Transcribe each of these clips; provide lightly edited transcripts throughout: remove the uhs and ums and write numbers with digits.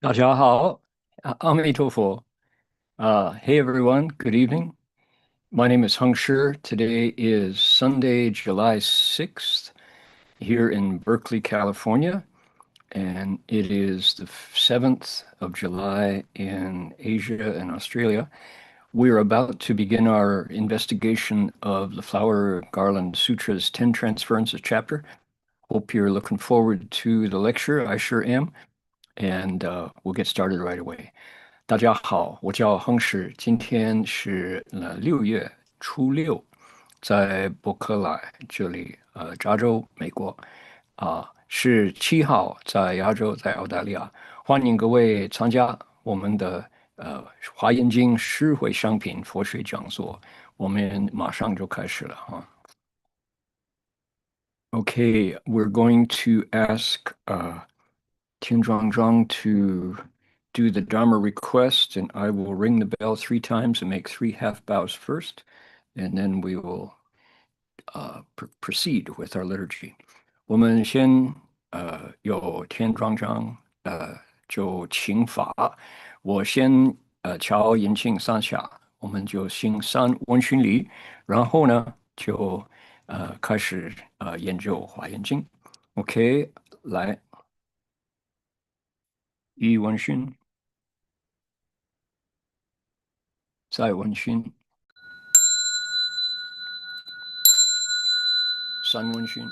大家好，阿弥陀佛. Hey everyone, good evening. My name is Heng Sure. Today is Sunday, July 6th, here in Berkeley, California, and it is the 7th of July in Asia and Australia. We're about to begin our investigation of the Flower Garland Sutra's Ten Transferences chapter. Hope you're looking forward to the lecture. I sure am. And we'll get started right away. 大家好，我叫亨氏，今天是6月初6，在伯克莱这里，加州，美国，是7号在亚洲，在澳大利亚，欢迎各位参加我们的华严经十回商品佛学讲座，我们马上就开始了哈。Okay, we're going to ask Tian Zhuangzhang to do the Dharma request, and I will ring the bell 3 times and make 3 half bows first, and then we will proceed with our liturgy. 我们先有天庄章就请法，我先调延庆上下，我们就行3温熏礼，然后呢就开始研究华严经。OK，来1温熏，再温熏，3温熏。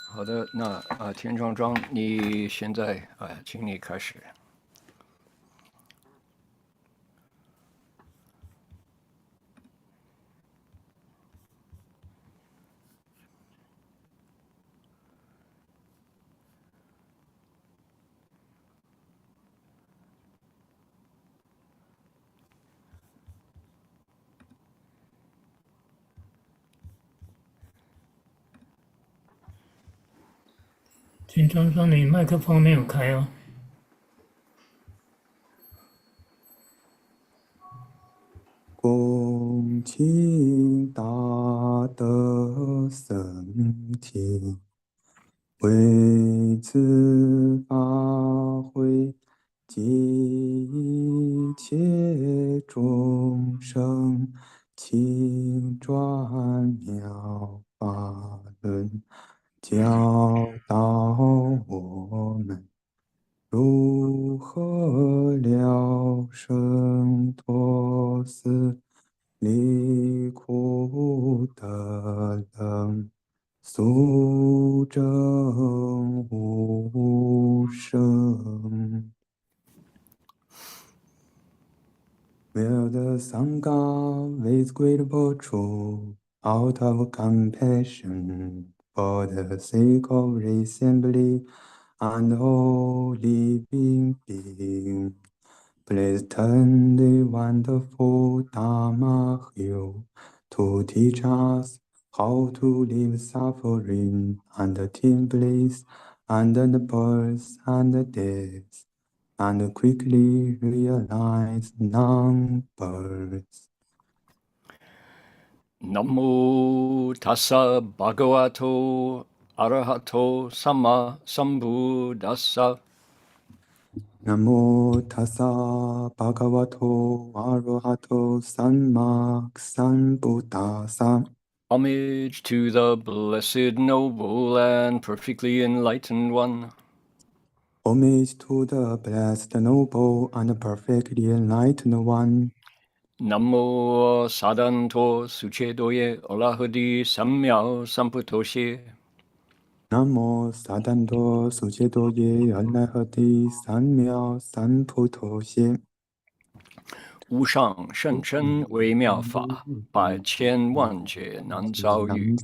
好的，那田庄庄，你现在请你开始。请庄庄，你麦克风没有开哦。恭请大德僧听，为此法会，及一切众生，请转妙法轮，教导我们如何了生脱死，离苦得乐，速证无生。Will the Sangha with great virtue, out of compassion for the sake of assembly and all living beings, please turn the wonderful Dharma wheel to teach us how to live suffering and attain bliss under the birth and the death, and quickly realize non-birth. Namo tassa bhagavato arahato sama sambuddhassa. Namo tassa bhagavato arahato samma sambuddhassa. Homage to the blessed, noble, and perfectly enlightened one. Homage to the blessed, noble, and perfectly enlightened one. Namo sadanto suchedoye olahadi samyao samputoshe. Namo sadanto suchedoye alahati samya samputoshye. 无上甚深微妙法，百千万劫难遭遇。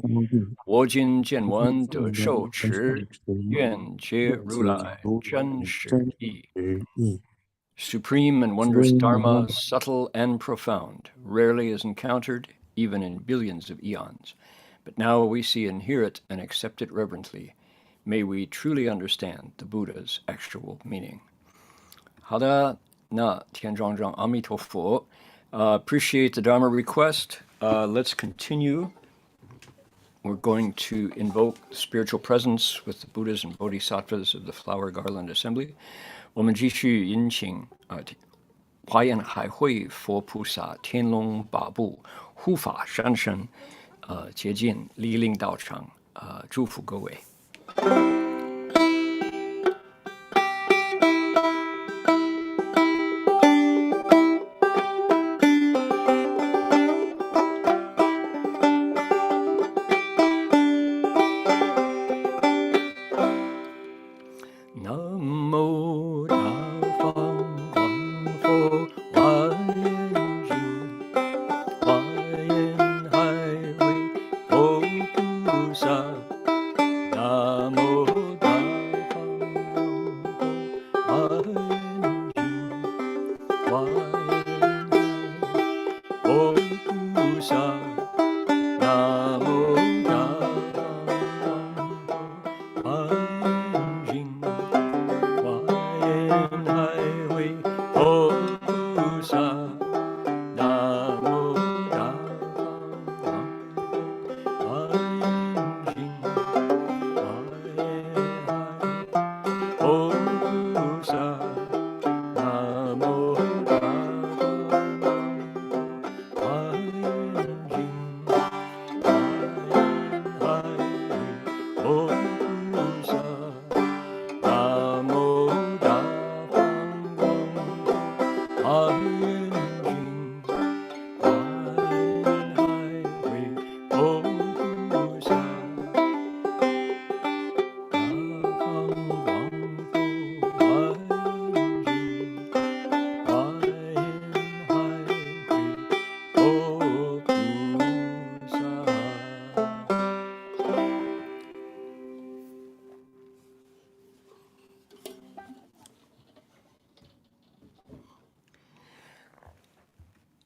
我今见闻得受持，愿解如来真实义。Supreme and wondrous Dharma, subtle and profound, rarely is encountered, even in billions of eons. But now we see and hear it and accept it reverently. May we truly understand the Buddha's actual meaning. 好的，那天庄庄阿弥陀佛。Appreciate the Dharma request. Let's continue we're going to invoke the spiritual presence with the Buddhas and Bodhisattvas of the Flower Garland Assembly. 我们继续引请华严海会佛菩萨天龙八部护法神圣接近莅临道场祝福各位。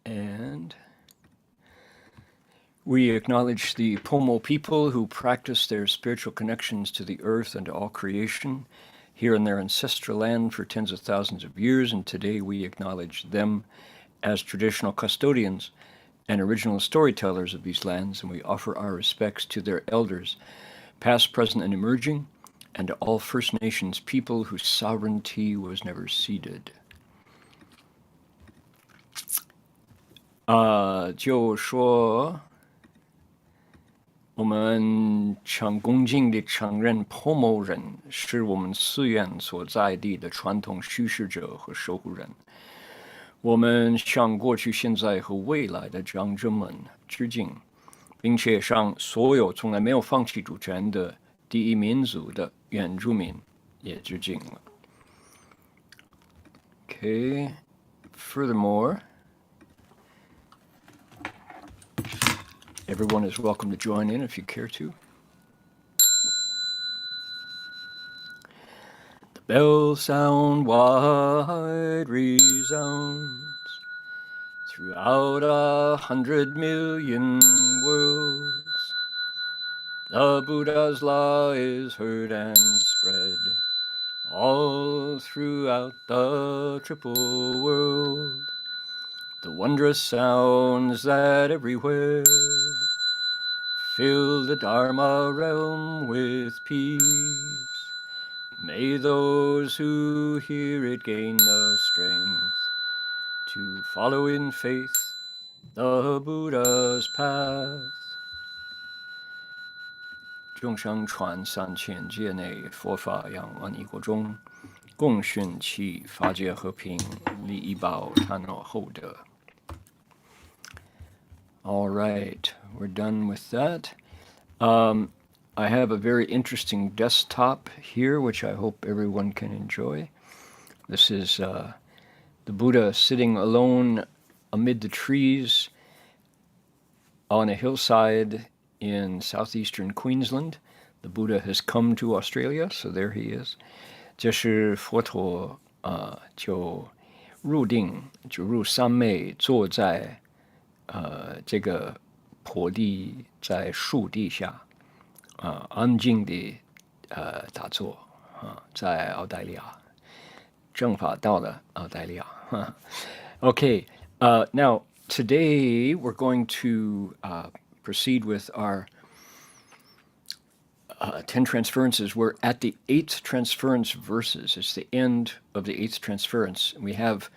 And we acknowledge the Pomo people who practice their spiritual connections to the earth and to all creation here in their ancestral land for tens of thousands of years, and today we acknowledge them as traditional custodians and original storytellers of these lands, and we offer our respects to their elders, past, present, and emerging, and to all First Nations people whose sovereignty was never ceded. 就说我们常恭敬地承认 Pomo 人是我们寺院所在地的传统叙事者和守护人。我们向过去、现在和未来的长者们致敬，并且向所有从来没有放弃主权的第一民族的原住民也致敬了。Okay, furthermore, everyone is welcome to join in if you care to. The bells sound wide, resounds throughout 100 million worlds. The Buddha's law is heard and spread all throughout the triple world. The wondrous sounds that everywhere fill the Dharma realm with peace. May those who hear it gain the strength to follow in faith the Buddha's path. 众生传3000界内，佛法扬万亿国中，共寻其法界和平，利益报贪恼厚德。All right, we're done with that. I have a very interesting desktop here, which I hope everyone can enjoy. This is the Buddha sitting alone amid the trees on a hillside in southeastern Queensland. The Buddha has come to Australia, so there he is. 这是佛陀就入定，就入三昧，坐在这个坡地，在树底下安静地打坐在澳大利亚，正法到了澳大利亚。Okay, now today we're going to proceed with our Ten Transferences. We're at the 8th transference verses. It's the end of the 8th transference. We have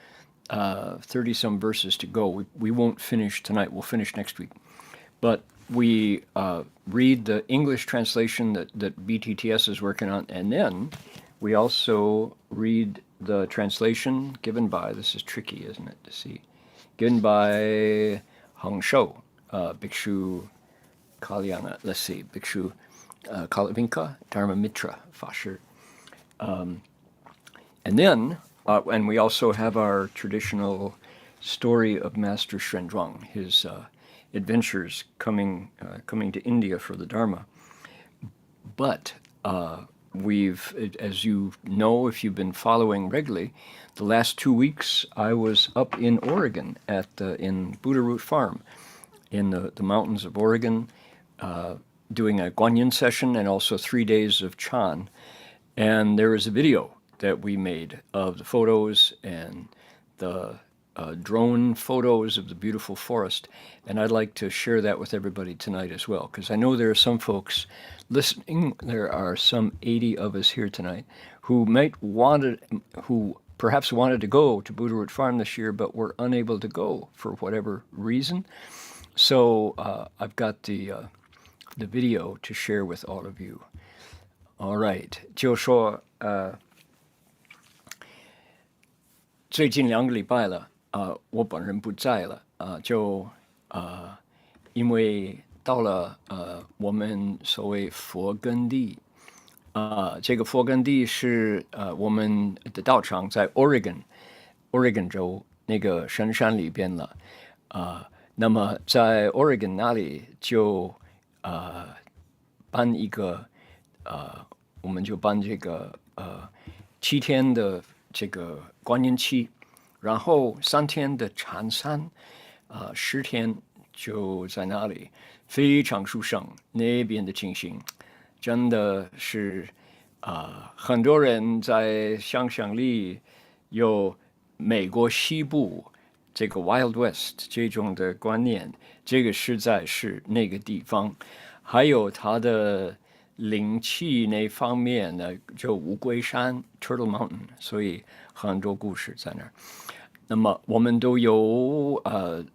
30-some verses to go. We won't finish tonight. We'll finish next week. But we read the English translation that BTTS is working on, and then we also read the translation given by, this is tricky, isn't it, to see, given by Heng Sure, Bhikshu Kalyana, let's see, Bhikshu Kalavinka Dharma Mitra Fasher. And then, and we also have our traditional story of Master Xuanzhuang, his adventures coming to India for the Dharma. But we've, as you know, if you've been following regularly, the last 2 weeks I was up in Oregon in Buddha Root Farm in the mountains of Oregon, doing a Guanyin session and also 3 days of Chan. And there is a video that we made of the photos and the drone photos of the beautiful forest. And I'd like to share that with everybody tonight as well, because I know there are some folks listening. There are some 80 of us here tonight who perhaps wanted to go to Buddha Root Farm this year, but were unable to go for whatever reason. So I've got the video to share with all of you. All right, 就说最近2个礼拜了，我本人不在了，因为到了我们所谓佛根地，这个佛根地是我们的道场在 Oregon 州那个深山里边了，那么在 Oregon 那里就办一个我们就办这个7天的这个观音期，然后3天的禅山，10天就在那里，非常殊胜，那边的情形真的是很多人在想象力有美国西部这个 Wild West 这种的观念，这个实在是那个地方，还有它的灵气那方面呢，就乌龟山 Turtle Mountain， 所以很多故事在那儿。那么我们都有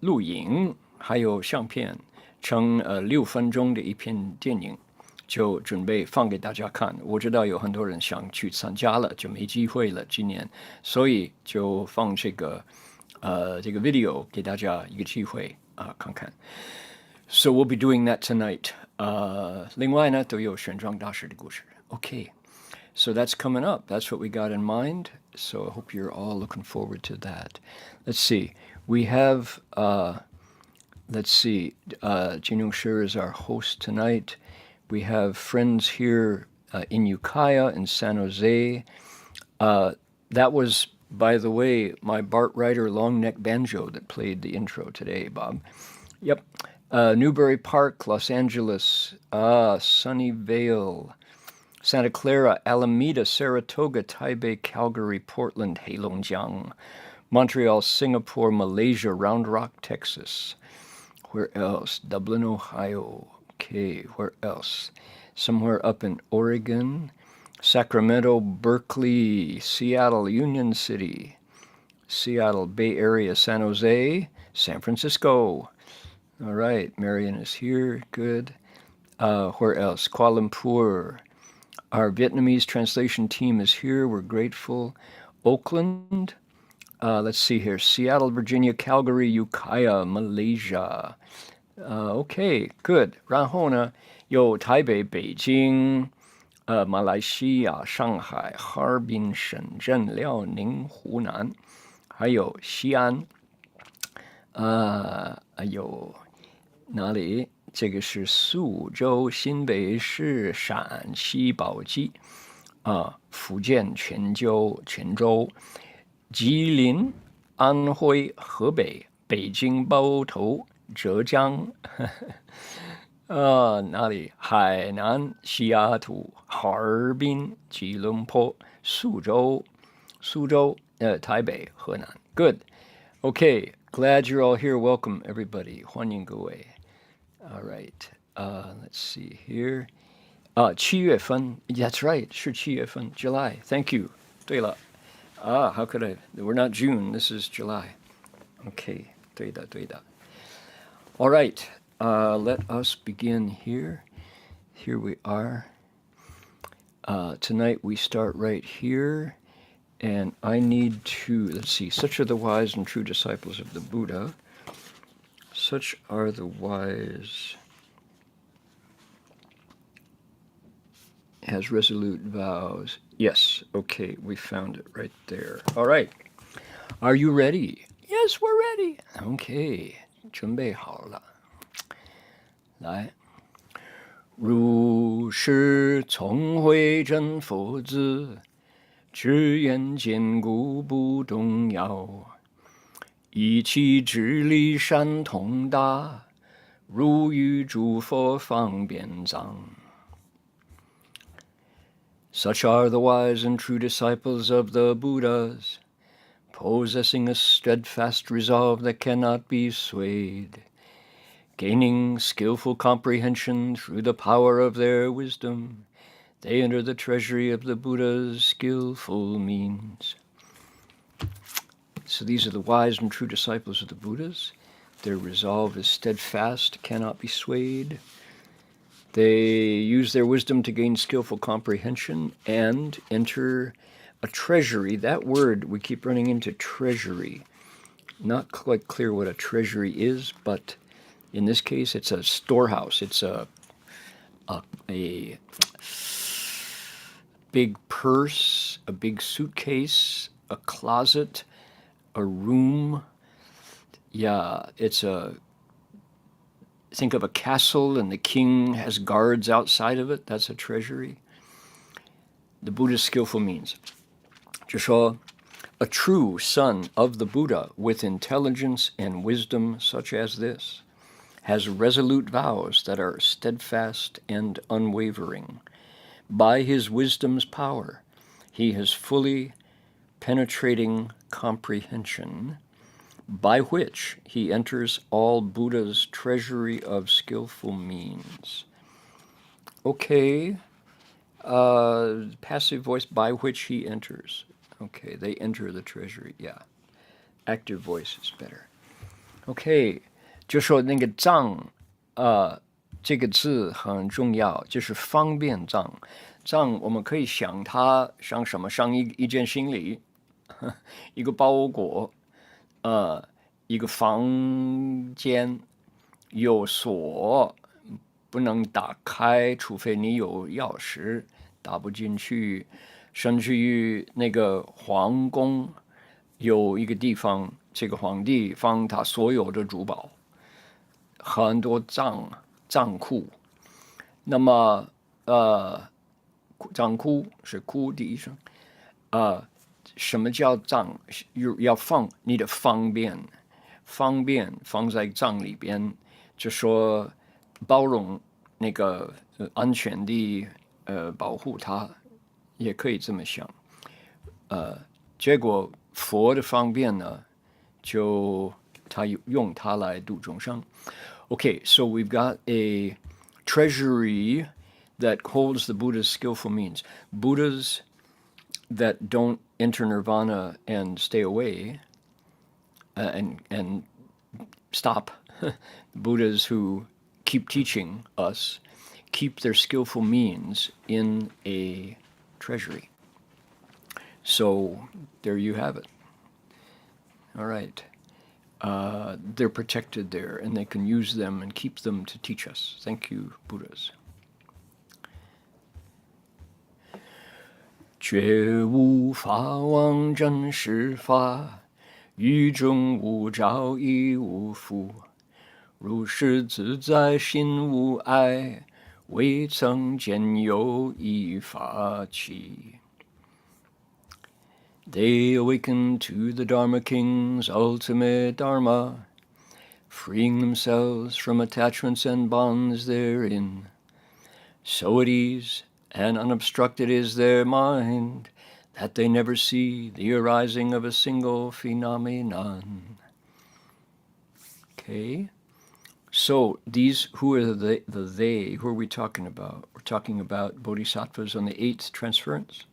录影，还有相片，成6分钟的一片电影，就准备放给大家看。我知道有很多人想去参加了，就没机会了今年，所以就放这个video 给大家一个机会看看。So we'll be doing that tonight. 另外呢，都有玄奘大师的故事。Okay, so that's coming up. That's what we got in mind. So I hope you're all looking forward to that. Let's see. We have, Heng Sure is our host tonight. We have friends here in Ukiah and San Jose. That was, by the way, my Bart Ryder long neck banjo that played the intro today, Bob. Yep. Newbury Park, Los Angeles, Sunnyvale, Santa Clara, Alameda, Saratoga, Taipei, Calgary, Portland, Heilongjiang, Montreal, Singapore, Malaysia, Round Rock, Texas. Where else? Dublin, Ohio. Okay, where else? Somewhere up in Oregon, Sacramento, Berkeley, Seattle, Union City, Seattle, Bay Area, San Jose, San Francisco. All right, Marion is here. Good. Where else? Kuala Lumpur. Our Vietnamese translation team is here. We're grateful. Oakland. Let's see here. Seattle, Virginia, Calgary, Ukiah, Malaysia. Okay, good. 然后呢，有台北、北京、马来西亚、上海、哈尔滨、深圳、辽宁、湖南，还有西安。有哪里？这个是苏州、新北市、陕西宝鸡，福建泉州、吉林、安徽、河北、北京、包头、浙江，哪里？海南、西雅图、哈尔滨、吉隆坡、苏州，台北、河南。Good. Okay. Glad you're all here. Welcome, everybody. 欢迎各位. All right. Let's see here. 7月份 That's right, 是7月份 July. Thank you. 对了 how could I? We're not June. This is July. Okay. 对的 All right. Let us begin here. Here we are. Tonight we start right here. And I need to, let's see, such are the wise and true disciples of the Buddha. Such are the wise, has resolute vows. Yes, okay, we found it right there. All right. Are you ready? Yes, we're ready. Okay, 准备好了。来。如是从会真佛子，只愿坚固不动摇，一气之力善通达，如与诸佛方便藏。Such are the wise and true disciples of the Buddhas, possessing a steadfast resolve that cannot be swayed, gaining skillful comprehension through the power of their wisdom. They enter the treasury of the Buddha's skillful means. So these are the wise and true disciples of the Buddhas. Their resolve is steadfast, cannot be swayed. They use their wisdom to gain skillful comprehension and enter a treasury. That word, we keep running into treasury. Not quite clear what a treasury is, but in this case, it's a storehouse. It's a big purse, a big suitcase, a closet, a room. Yeah, think of a castle and the king has guards outside of it. That's a treasury. The Buddha's skillful means. 就说, a true son of the Buddha with intelligence and wisdom such as this has resolute vows that are steadfast and unwavering. By his wisdom's power, he has fully penetrating comprehension, by which he enters all Buddha's treasury of skillful means. Okay, passive voice, by which he enters. Okay, they enter the treasury, yeah. Active voice is better. Okay. 就说那个藏这个字很重要，就是方便藏。藏我们可以想它像什么？像一件行李，一个包裹，一个房间，有锁，不能打开，除非你有钥匙，打不进去。甚至于那个皇宫有一个地方，这个皇帝放他所有的珠宝。很多藏库，那么藏库是库第一声，什么叫藏？要放你的方便放在藏里边，就说包容那个安全的保护它，也可以这么想。结果佛的方便呢，就他用它来度众生。Okay, so we've got a treasury that holds the Buddha's skillful means. Buddhas that don't enter nirvana and stay away and stop. Buddhas who keep teaching us keep their skillful means in a treasury. So there you have it. All right. They're protected there, and they can use them and keep them to teach us. Thank you, Buddhas. 觉悟法王真实法，于中无着亦无缚，如是自在心无碍，未曾见有一法器。They awaken to the Dharma King's ultimate Dharma, freeing themselves from attachments and bonds therein. So at ease and unobstructed is their mind, that they never see the arising of a single phenomenon. Okay, so these, who are they, who are we talking about? We're talking about bodhisattvas on the eighth transference.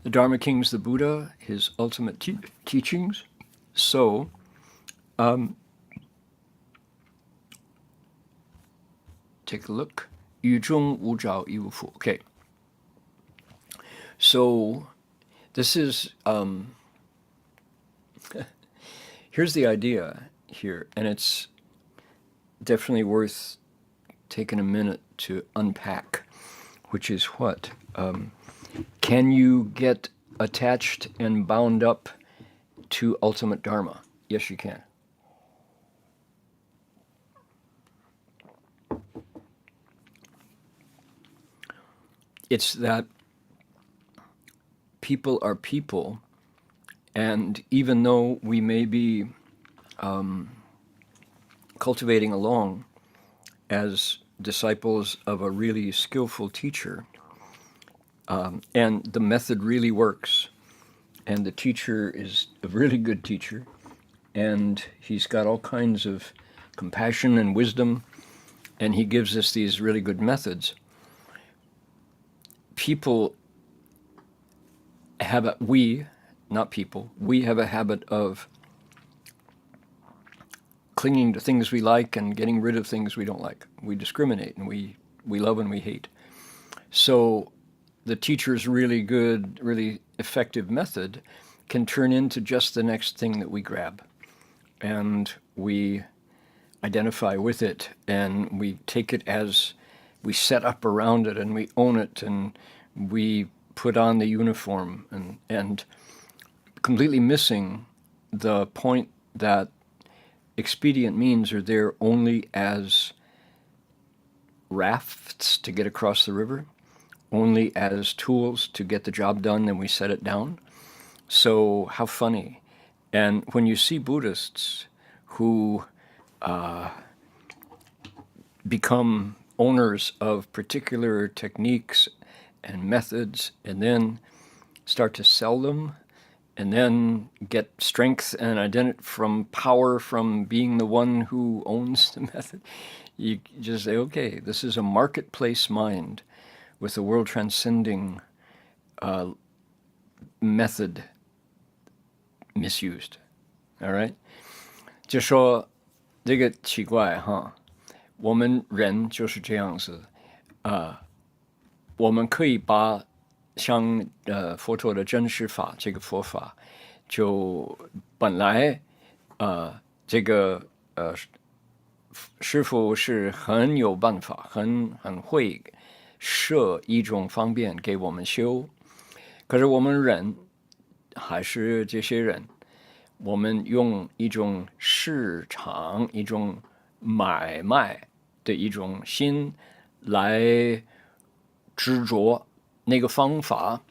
The Dharma King's the Buddha, his ultimate teachings. So, take a look. 与中无着亦无复. Okay. So, this is, here's the idea here, and it's definitely worth taking a minute to unpack, which is what? Can you get attached and bound up to ultimate Dharma? Yes, you can. It's that people are people, and even though we may be cultivating along as disciples of a really skillful teacher, and the method really works, and the teacher is a really good teacher, and he's got all kinds of compassion and wisdom, and he gives us these really good methods. We have a habit of clinging to things we like and getting rid of things we don't like. We discriminate, and we love and we hate. So the teacher's really good, really effective method can turn into just the next thing that we grab. And we identify with it, and we take it as we set up around it, and we own it, and we put on the uniform, and completely missing the point that expedient means are there only as rafts to get across the river, only as tools to get the job done, and we set it down. So how funny. And when you see Buddhists who become owners of particular techniques and methods, and then start to sell them, and then get strength and identity from power from being the one who owns the method, you just say, okay, this is a marketplace mind with a world transcending method misused. All right? 就说这个奇怪哈，我们人就是这样子我们可以把像佛陀的真实法这个佛法，就本来这个师父是很有办法，很会设一种方便给我们修，可是我们人还是这些人，我们用一种市场、一种买卖的一种心来执着那个方法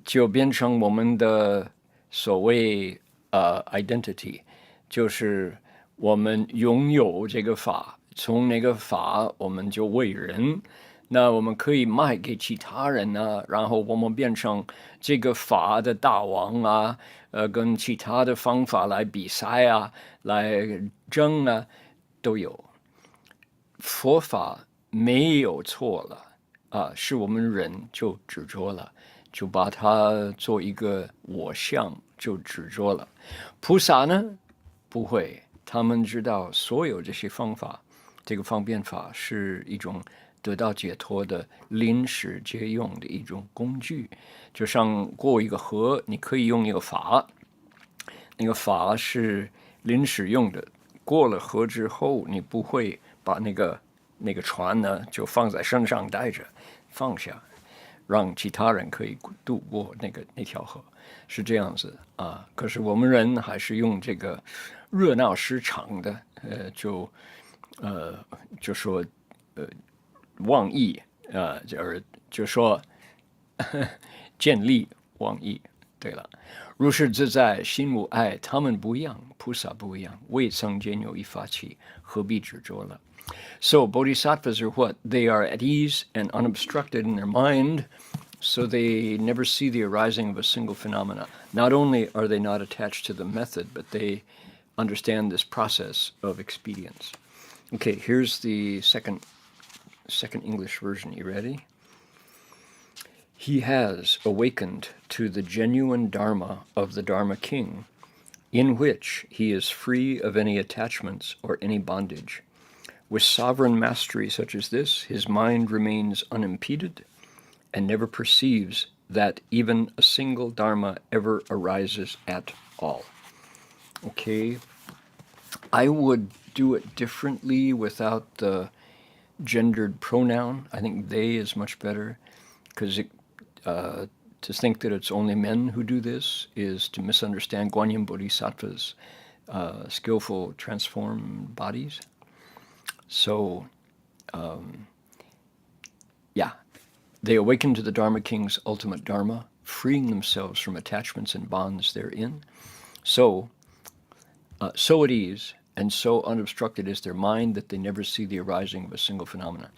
就变成我们的所谓identity， 就是我们拥有这个法，从那个法我们就为人，那我们可以卖给其他人啊，然后我们变成这个法的大王啊，跟其他的方法来比赛啊，来争啊，都有。佛法没有错了是我们人就执着了，就把它做一个我相，就执着了。菩萨呢，不会，他们知道所有这些方法，这个方便法是一种得到解脱的临时借用的一种工具，就像过一个河，你可以用一个法，那个法是临时用的，过了河之后，你不会把那个船呢就放在身上带着，放下，让其他人可以渡过那条河，是这样子可是我们人还是用这个热闹市场的，就说妄意就说建立妄意。对了，如是自在，心无碍，他们不一样，菩萨不一样，未曾见有一法起，何必执着了？So bodhisattvas are what? They are at ease and unobstructed in their mind, so they never see the arising of a single phenomena. Not only are they not attached to the method, but they understand this process of expedience. Okay, here's the second second English version. You ready? He has awakened to the genuine Dharma of the Dharma King, in which he is free of any attachments or any bondage. With sovereign mastery such as this, his mind remains unimpeded and never perceives that even a single Dharma ever arises at all. Okay, I would do it differently without the gendered pronoun. I think they is much better, because to think that it's only men who do this is to misunderstand Guanyin Bodhisattva's skillful transformed bodies. So, they awaken to the Dharma King's ultimate Dharma, freeing themselves from attachments and bonds therein. So at ease and so unobstructed is their mind that they never see the arising of a single phenomenon.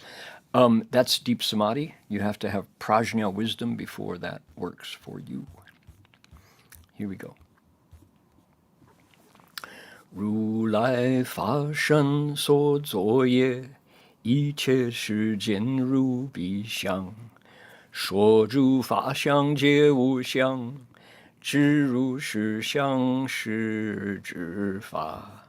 That's deep samadhi. You have to have prajna wisdom before that works for you. Here we go. 如来法身所作业，一切世间如彼相。说诸法相皆无相，知如是相是知法。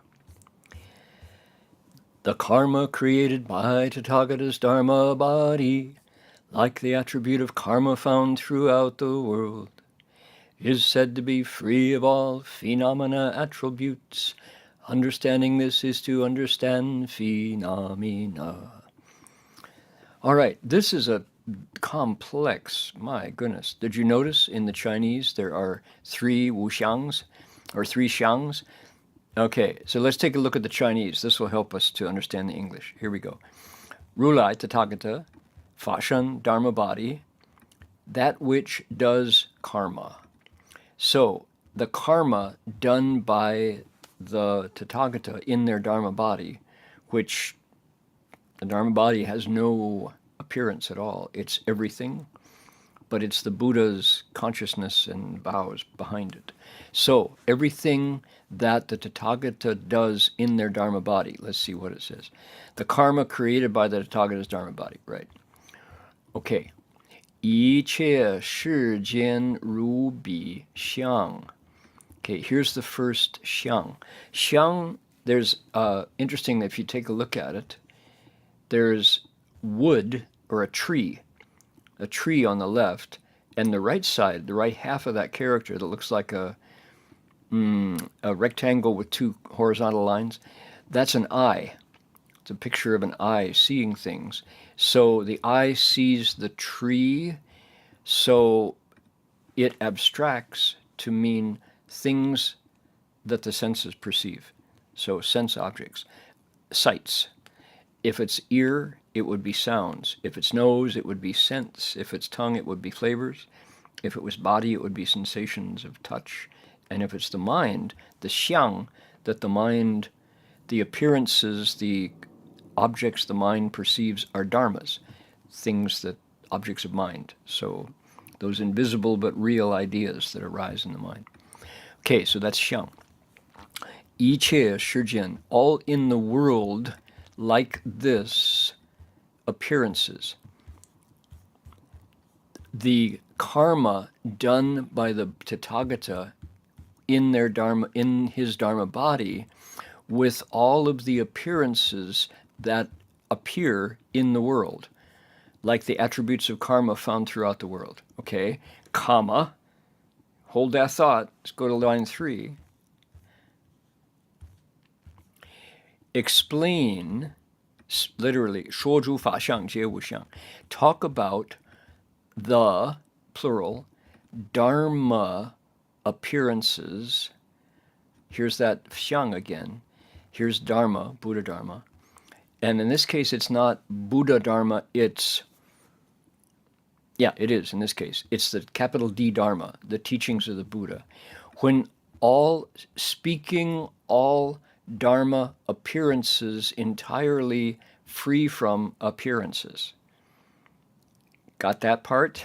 The karma created by Tathagata's Dharma body, like the attribute of karma found throughout the world, is said to be free of all phenomena attributes. Understanding this is to understand phenomena. All right, this is a complex, my goodness. Did you notice in the Chinese there are 3 wuxiangs, or 3 xiangs? Okay, so let's take a look at the Chinese. This will help us to understand the English. Here we go. Rulai, Tathagata, Fashan, Dharma body, that which does karma. So, the karma done by the Tathagata in their Dharma body, which the Dharma body has no appearance at all. It's everything, but it's the Buddha's consciousness and vows behind it. So, everything that the Tathagata does in their Dharma body. Let's see what it says. The karma created by the Tathagata's Dharma body, right? Okay. 一切世间如彼相. Okay, here's the first xiang. Xiang, there's, interesting that if you take a look at it, there's wood, or a tree on the left, and the right side, the right half of that character that looks like a rectangle with 2 horizontal lines, that's an eye. It's a picture of an eye seeing things. So the eye sees the tree, so it abstracts to mean things that the senses perceive. So sense objects. Sights. If it's ear, it would be sounds. If it's nose, it would be scents. If it's tongue, it would be flavors. If it was body, it would be sensations of touch. And if it's the mind, the xiang, that the mind, the appearances, the objects the mind perceives are dharmas, things that, objects of mind. So those invisible but real ideas that arise in the mind. Okay, so that's xiang. 一切世间, all in the world like this, appearances. The karma done by the Tathagata in their Dharma, in his Dharma body, with all of the appearances that appear in the world, like the attributes of karma found throughout the world. Okay, comma, hold that thought, let's go to line 3. Explain, literally, 说诸法相皆无相. Talk about the, plural, Dharma appearances. Here's that xiang again. Here's Dharma, Buddha Dharma. And in this case, it's not Buddha Dharma, it's, yeah, it is in this case. It's the capital D Dharma, the teachings of the Buddha. When all speaking, all Dharma appearances entirely free from appearances. Got that part?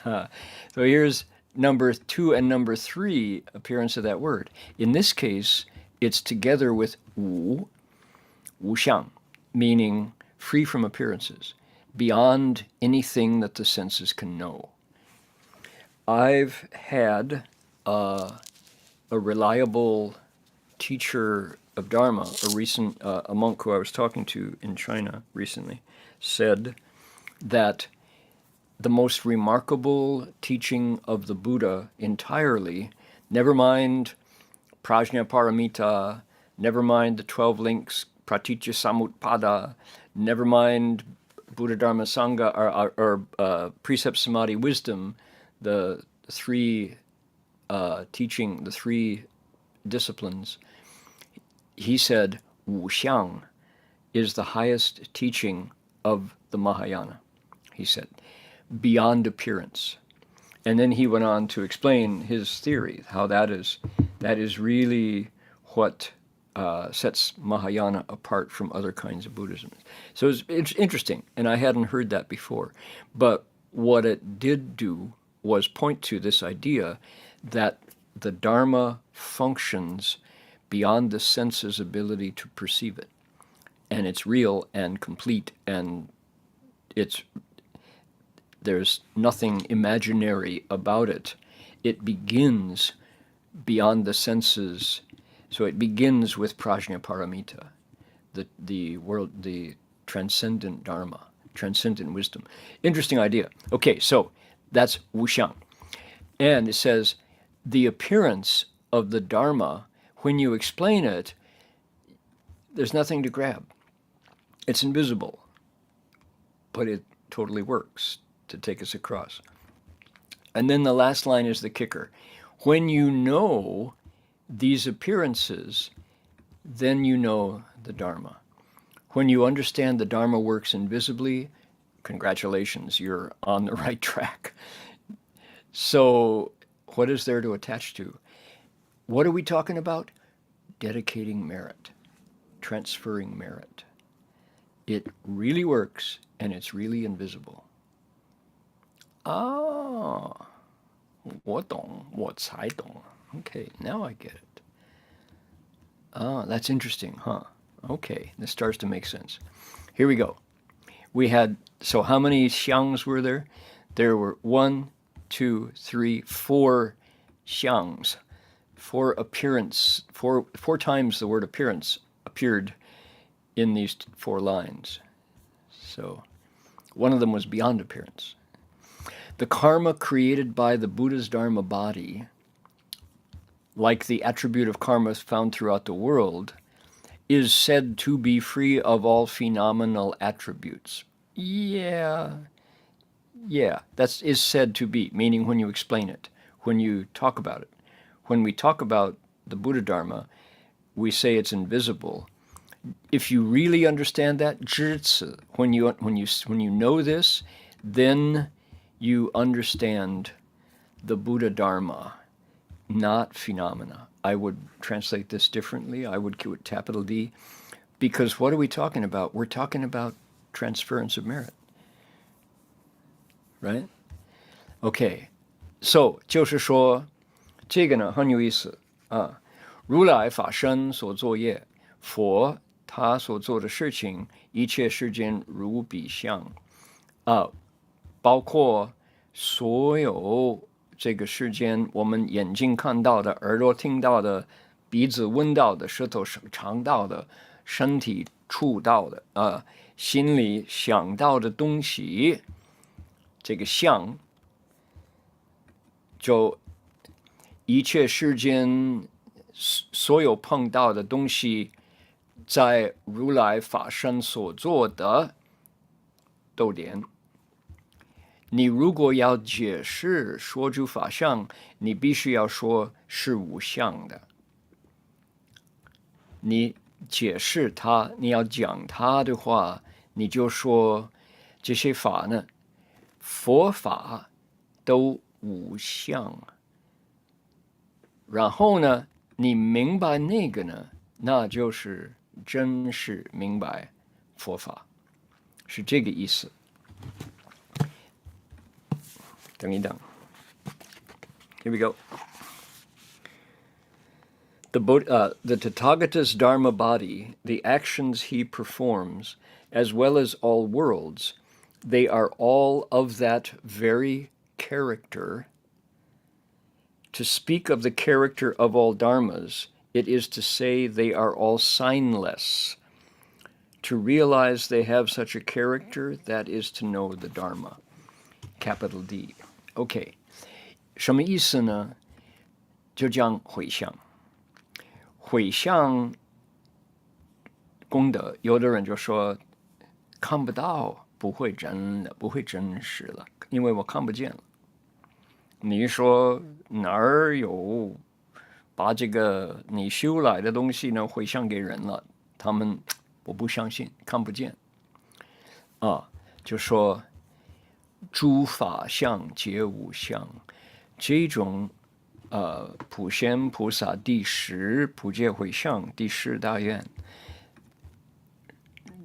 So here's number 2 and number 3 appearance of that word. In this case, it's together with wu xiang, meaning free from appearances. beyond anything that the senses can know. I've had a reliable teacher of Dharma, a monk who I was talking to in China recently, said that the most remarkable teaching of the Buddha entirely, never mind Prajnaparamita, never mind the 12 links, Pratitya Samutpada, never mind Buddha Dharma Sangha, or precept, samadhi, wisdom, the three the three disciplines. He said Wu Xiang is the highest teaching of the Mahayana, he said, beyond appearance. And then he went on to explain his theory, how that is really what sets Mahayana apart from other kinds of Buddhism. So it's interesting, and I hadn't heard that before. But what it did do was point to this idea that the Dharma functions beyond the sense's ability to perceive it. And it's real and complete, and there's nothing imaginary about it. It begins beyond the senses. So it begins with Prajnaparamita, the transcendent Dharma, transcendent wisdom. Interesting idea. Okay, so that's Wuxiang. And it says, the appearance of the Dharma, when you explain it, there's nothing to grab. It's invisible, but it totally works to take us across. And then the last line is the kicker. When you know these appearances, then you know the Dharma. When you understand the Dharma works invisibly, congratulations, you're on the right track. So what is there to attach to? What are we talking about? Dedicating merit, transferring merit. It really works, and it's really invisible. 我懂，我才懂. Okay, now I get it. That's interesting, huh? Okay, this starts to make sense. Here we go. So how many xiangs were there? There were 1, 2, 3, 4 xiangs. Four times the word appearance appeared in these 4 lines. So one of them was beyond appearance. The karma created by the Buddha's Dharma body, like the attribute of karma found throughout the world, is said to be free of all phenomenal attributes. Yeah, that is said to be, meaning when you explain it, when you talk about it. When we talk about the Buddha Dharma, we say it's invisible. If you really understand that, 知此, when you know this, then you understand the Buddha Dharma, not phenomena. I would translate this differently. I would give it capital D, because what are we talking about? We're talking about transference of merit, right? Okay, so 就是说这个呢很有意思啊。如来法身所作业，佛他所做的事情，一切世间如彼相啊，包括所有这个世间我们眼睛看到的、耳朵听到的、鼻子闻到的、舌头尝到的、身体触到的心里想到的东西，这个相就一切世间所有碰到的东西，在如来法身所做的逗点。你如果要解释说诸法相，你必须要说是无相的。你解释它，你要讲它的话，你就说这些法呢，佛法都无相。然后呢，你明白那个呢，那就是真是明白佛法，是这个意思。等一等 Here we go. The Tathagata's Dharma body, the actions he performs, as well as all worlds, they are all of that very character. To speak of the character of all dharmas, it is to say they are all signless. To realize they have such a character, that is to know the Dharma. Capital D. OK. 什么意思呢？就讲回向。回向功德，有的人就说看不到，不会真的，不会真实了，因为我看不见了。你说哪儿有把这个你修来的东西呢回向给人了？他们我不相信，看不见。就说诸法相皆无相，这种普贤菩萨第10普戒回向第10大愿，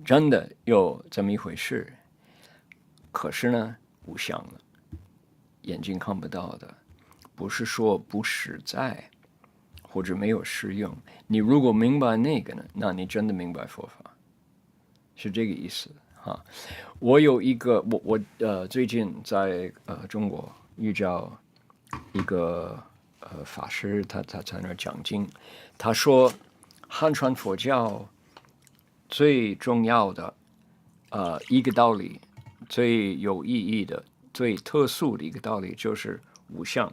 真的有这么一回事。可是呢，无相了。眼睛看不到的，不是说不实在，或者没有适用。你如果明白那个呢，那你真的明白佛法，是这个意思哈。我有一个，我最近在中国遇到一个法师，他在那儿讲经，他说汉传佛教最重要的一个道理，最有意义的。最特殊的一个道理就是无相。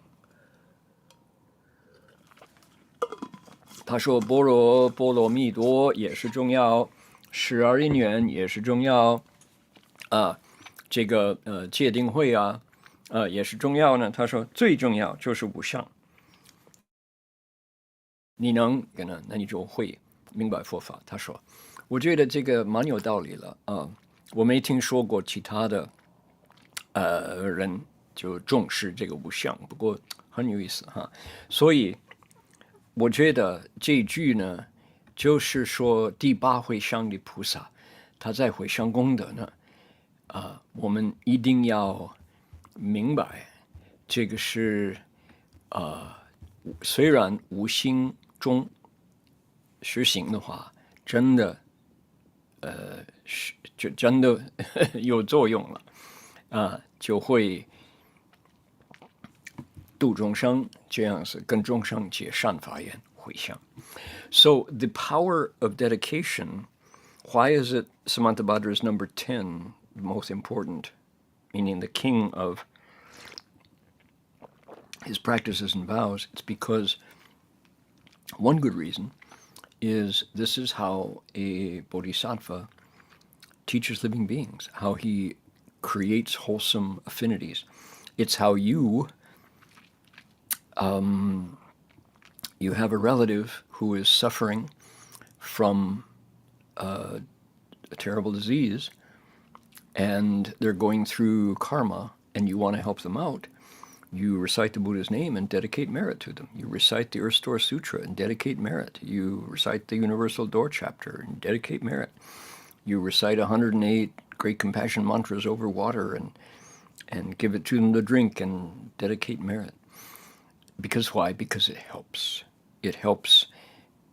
他说般若波罗蜜多也是重要，十二因缘也是重要，这个戒定慧也是重要呢。他说最重要就是无相。你能那你就会明白佛法。他说，我觉得这个蛮有道理了我没听说过其他的。人就重视这个无相，不过很有意思哈。所以我觉得这一句呢，就是说第8回向的菩萨，他在回向功德呢，我们一定要明白，这个是虽然无心中实行的话，真的就真的有作用了。就会度众生，这样子跟众生结善法缘回向。So the power of dedication, why is it Samantabhadra's number 10 most important, meaning the king of his practices and vows? It's because one good reason is this is how a bodhisattva teaches living beings, how he creates wholesome affinities. It's how you have a relative who is suffering from a terrible disease, and they're going through karma, and you want to help them out. You recite the Buddha's name and dedicate merit to them. You recite the Earth Store Sutra and dedicate merit. You recite the Universal Door Chapter and dedicate merit. You recite 108 great compassion mantras over water and give it to them to drink and dedicate merit. Because why? Because it helps. It helps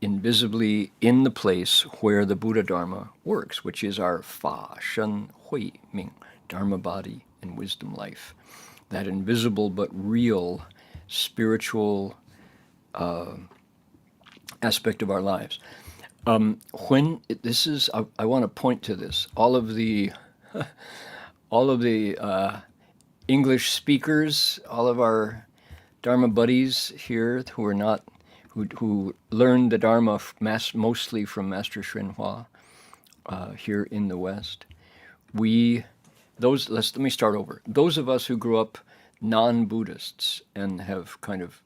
invisibly in the place where the Buddha Dharma works, which is our Fa Shen Hui Ming, Dharma body and wisdom life. That invisible but real spiritual aspect of our lives. When this is, I want to point to this. All of the English speakers, all of our Dharma buddies here who are not, who learned the Dharma mostly from Master Hsuan Hua here in the West. Let me start over. Those of us who grew up non-Buddhists and have kind of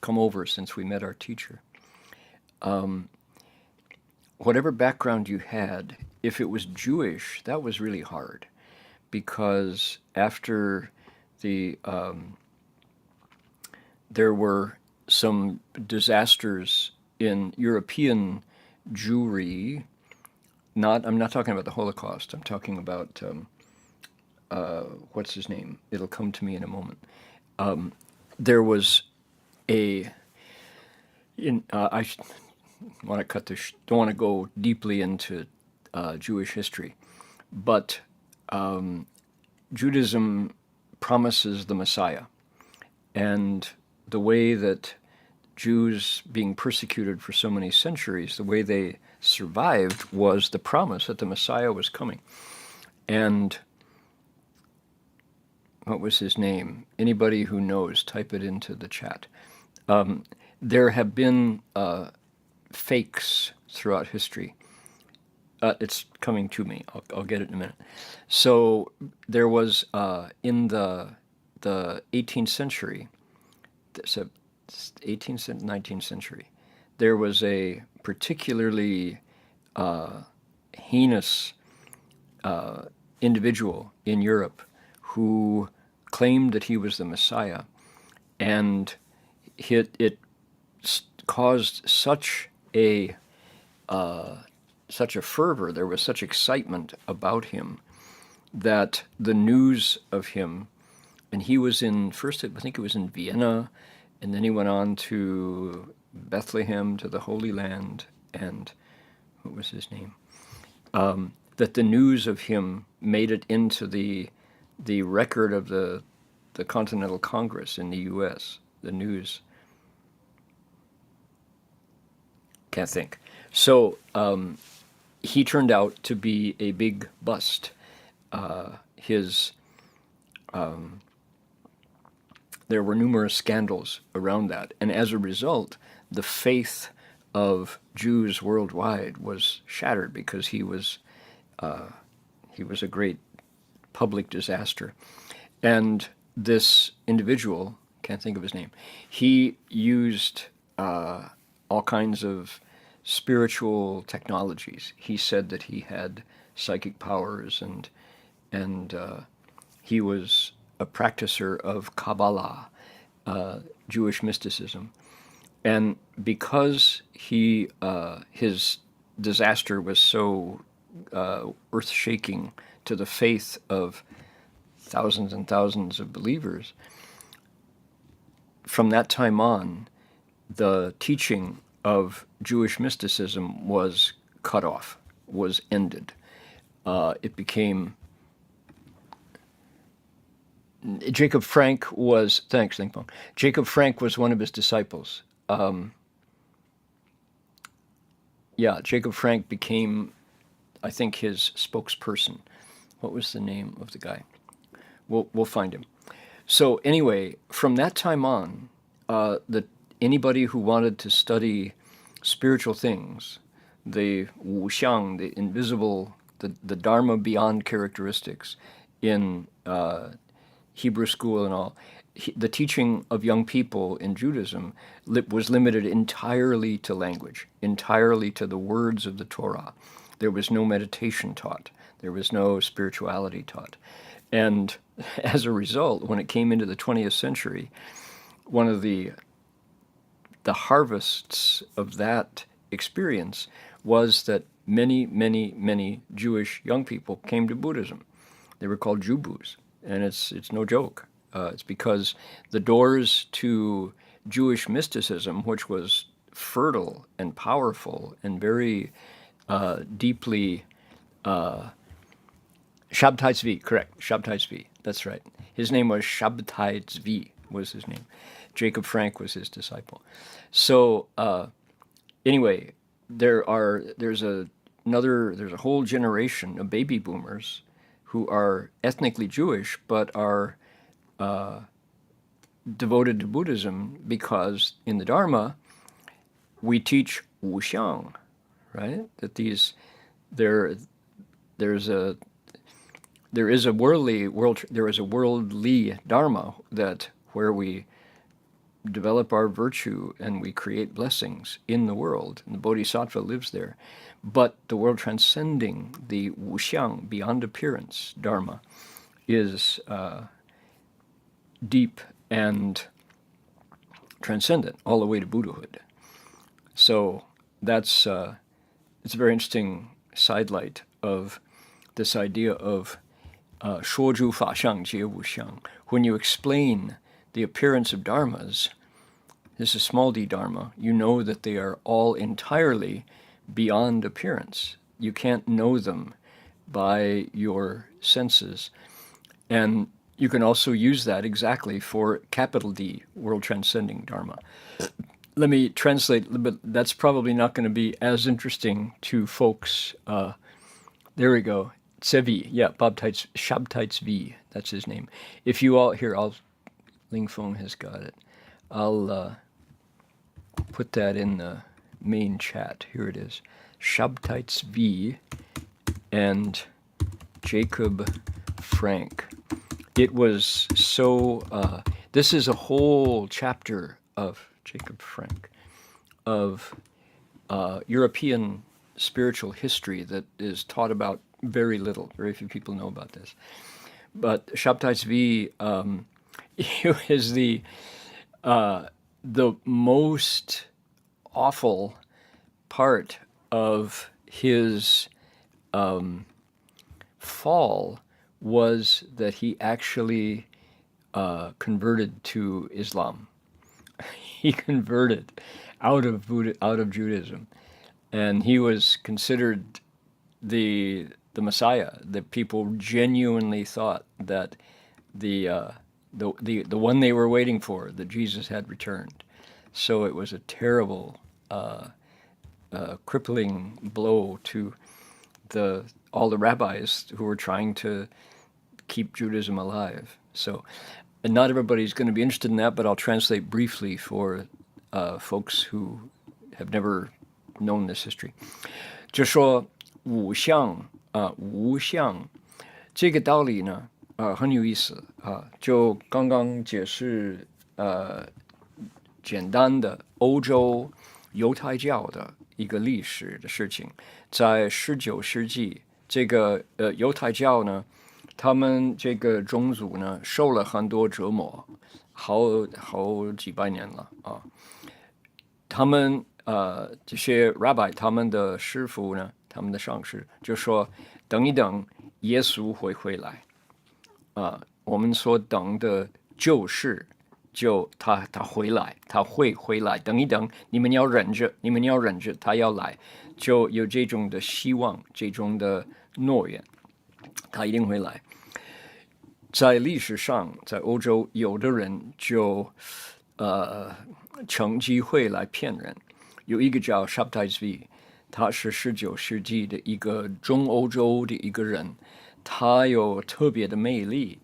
come over since we met our teacher. Whatever background you had, if it was Jewish, that was really hard, because after there were some disasters in European Jewry. I'm not talking about the Holocaust. I'm talking about what's his name? It'll come to me in a moment. There was I want to cut this. Don't want to go deeply into Jewish history, but Judaism promises the Messiah, and the way that Jews being persecuted for so many centuries, the way they survived was the promise that the Messiah was coming. And what was his name? Anybody who knows, type it into the chat. There have been fakes throughout history. It's coming to me. I'll get it in a minute. So there was in the 18th century, so 18th, 19th century, there was a particularly heinous individual in Europe who claimed that he was the Messiah, and it caused such a fervor, there was such excitement about him, that the news of him, and he was in, first I think it was in Vienna, and then he went on to Bethlehem, to the Holy Land, and what was his name? That the news of him made it into the record of the Continental Congress in the U.S., the news. Can't think. So he turned out to be a big bust. There were numerous scandals around that, and as a result, the faith of Jews worldwide was shattered because he was a great public disaster. And this individual, can't think of his name, he used all kinds of spiritual technologies. He said that he had psychic powers, and he was a practicer of Kabbalah, Jewish mysticism. And because his disaster was so earth-shaking to the faith of thousands and thousands of believers, from that time on, the teaching of Jewish mysticism was cut off, was ended. It became... Jacob Frank was... Thanks, Lingpong. Jacob Frank was one of his disciples. Jacob Frank became, I think, his spokesperson. What was the name of the guy? We'll find him. So anyway, from that time on, anybody who wanted to study spiritual things, the wuxiang, the invisible, the Dharma beyond characteristics in Hebrew school and all, the teaching of young people in Judaism was limited entirely to language, entirely to the words of the Torah. There was no meditation taught. There was no spirituality taught. And as a result, when it came into the 20th century, one of the harvests of that experience was that many, many, many Jewish young people came to Buddhism. They were called Jubus, and it's no joke. It's because the doors to Jewish mysticism, which was fertile and powerful and very deeply... Shabtai Tzvi, correct, Shabtai Tzvi, that's right. His name was Shabtai Tzvi, was his name. Jacob Frank was his disciple. So anyway, there's a whole generation of baby boomers who are ethnically Jewish but are devoted to Buddhism because in the Dharma we teach wuxiang, right? That there is a worldly Dharma that where we develop our virtue and we create blessings in the world, and the Bodhisattva lives there. But the world transcending the wuxiang, beyond appearance, Dharma, is deep and transcendent, all the way to Buddhahood. So that's it's a very interesting sidelight of this idea of 说诸法相皆无相. When you explain the appearance of dharmas, this is small d dharma, you know that they are all entirely beyond appearance. You can't know them by your senses. And you can also use that exactly for capital D, world transcending Dharma. Let me translate, but that's probably not going to be as interesting to folks. There we go. Tsevi, yeah, Shabtites V, that's his name. If you all, here, Ling Feng has got it. I'll put that in the main chat. Here it is. Shabtites V and Jacob Frank. It was so, this is a whole chapter of Jacob Frank, of European spiritual history that is taught about very little. Very few people know about this. But Shabtai Tzvi is the most awful part of his fall was that he actually converted to Islam. He converted out of Judaism, and he was considered the Messiah. That people genuinely thought that the one they were waiting for, that Jesus had returned. So it was a terrible, crippling blow to all the rabbis who were trying to keep Judaism alive. So not everybody's going to be interested in that, but I'll translate briefly for folks who have never known this history. 就说五相这个道理呢，很有意思啊。就刚刚解释简单的欧洲犹太教的一个历史的事情，在19世纪，这个犹太教呢，他们这个宗族呢受了很多折磨，好几百年了啊。他们这些 rabbi 他们的师傅呢，他们的上师就说等一等，耶稣会回来我们所等的就是他回来，他会回来，等一等，你们要忍着，他要来，就有这种的希望，这种的诺言，他一定会来。在历史上，在欧洲，有的人就乘机会来骗人。有一个叫 Shabtai Tzvi， 他是19世纪的一个中欧洲的一个人，他有特别的魅力，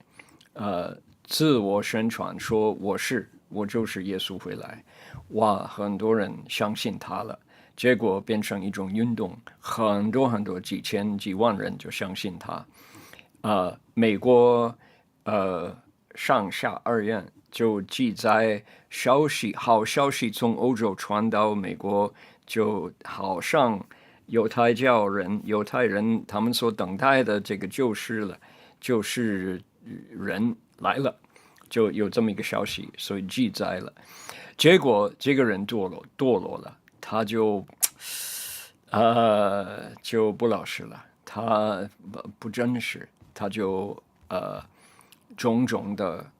自我宣传说我就是耶稣回来，哇，很多人相信他了，结果变成一种运动，很多几千几万人就相信他。美国上下二院就记载好消息从欧洲传到美国，就好像犹太人他们所等待的这个就是人来了，就有这么一个消息，所以记载了。结果这个人堕落了，他就不老实了，他不真实，他就种种的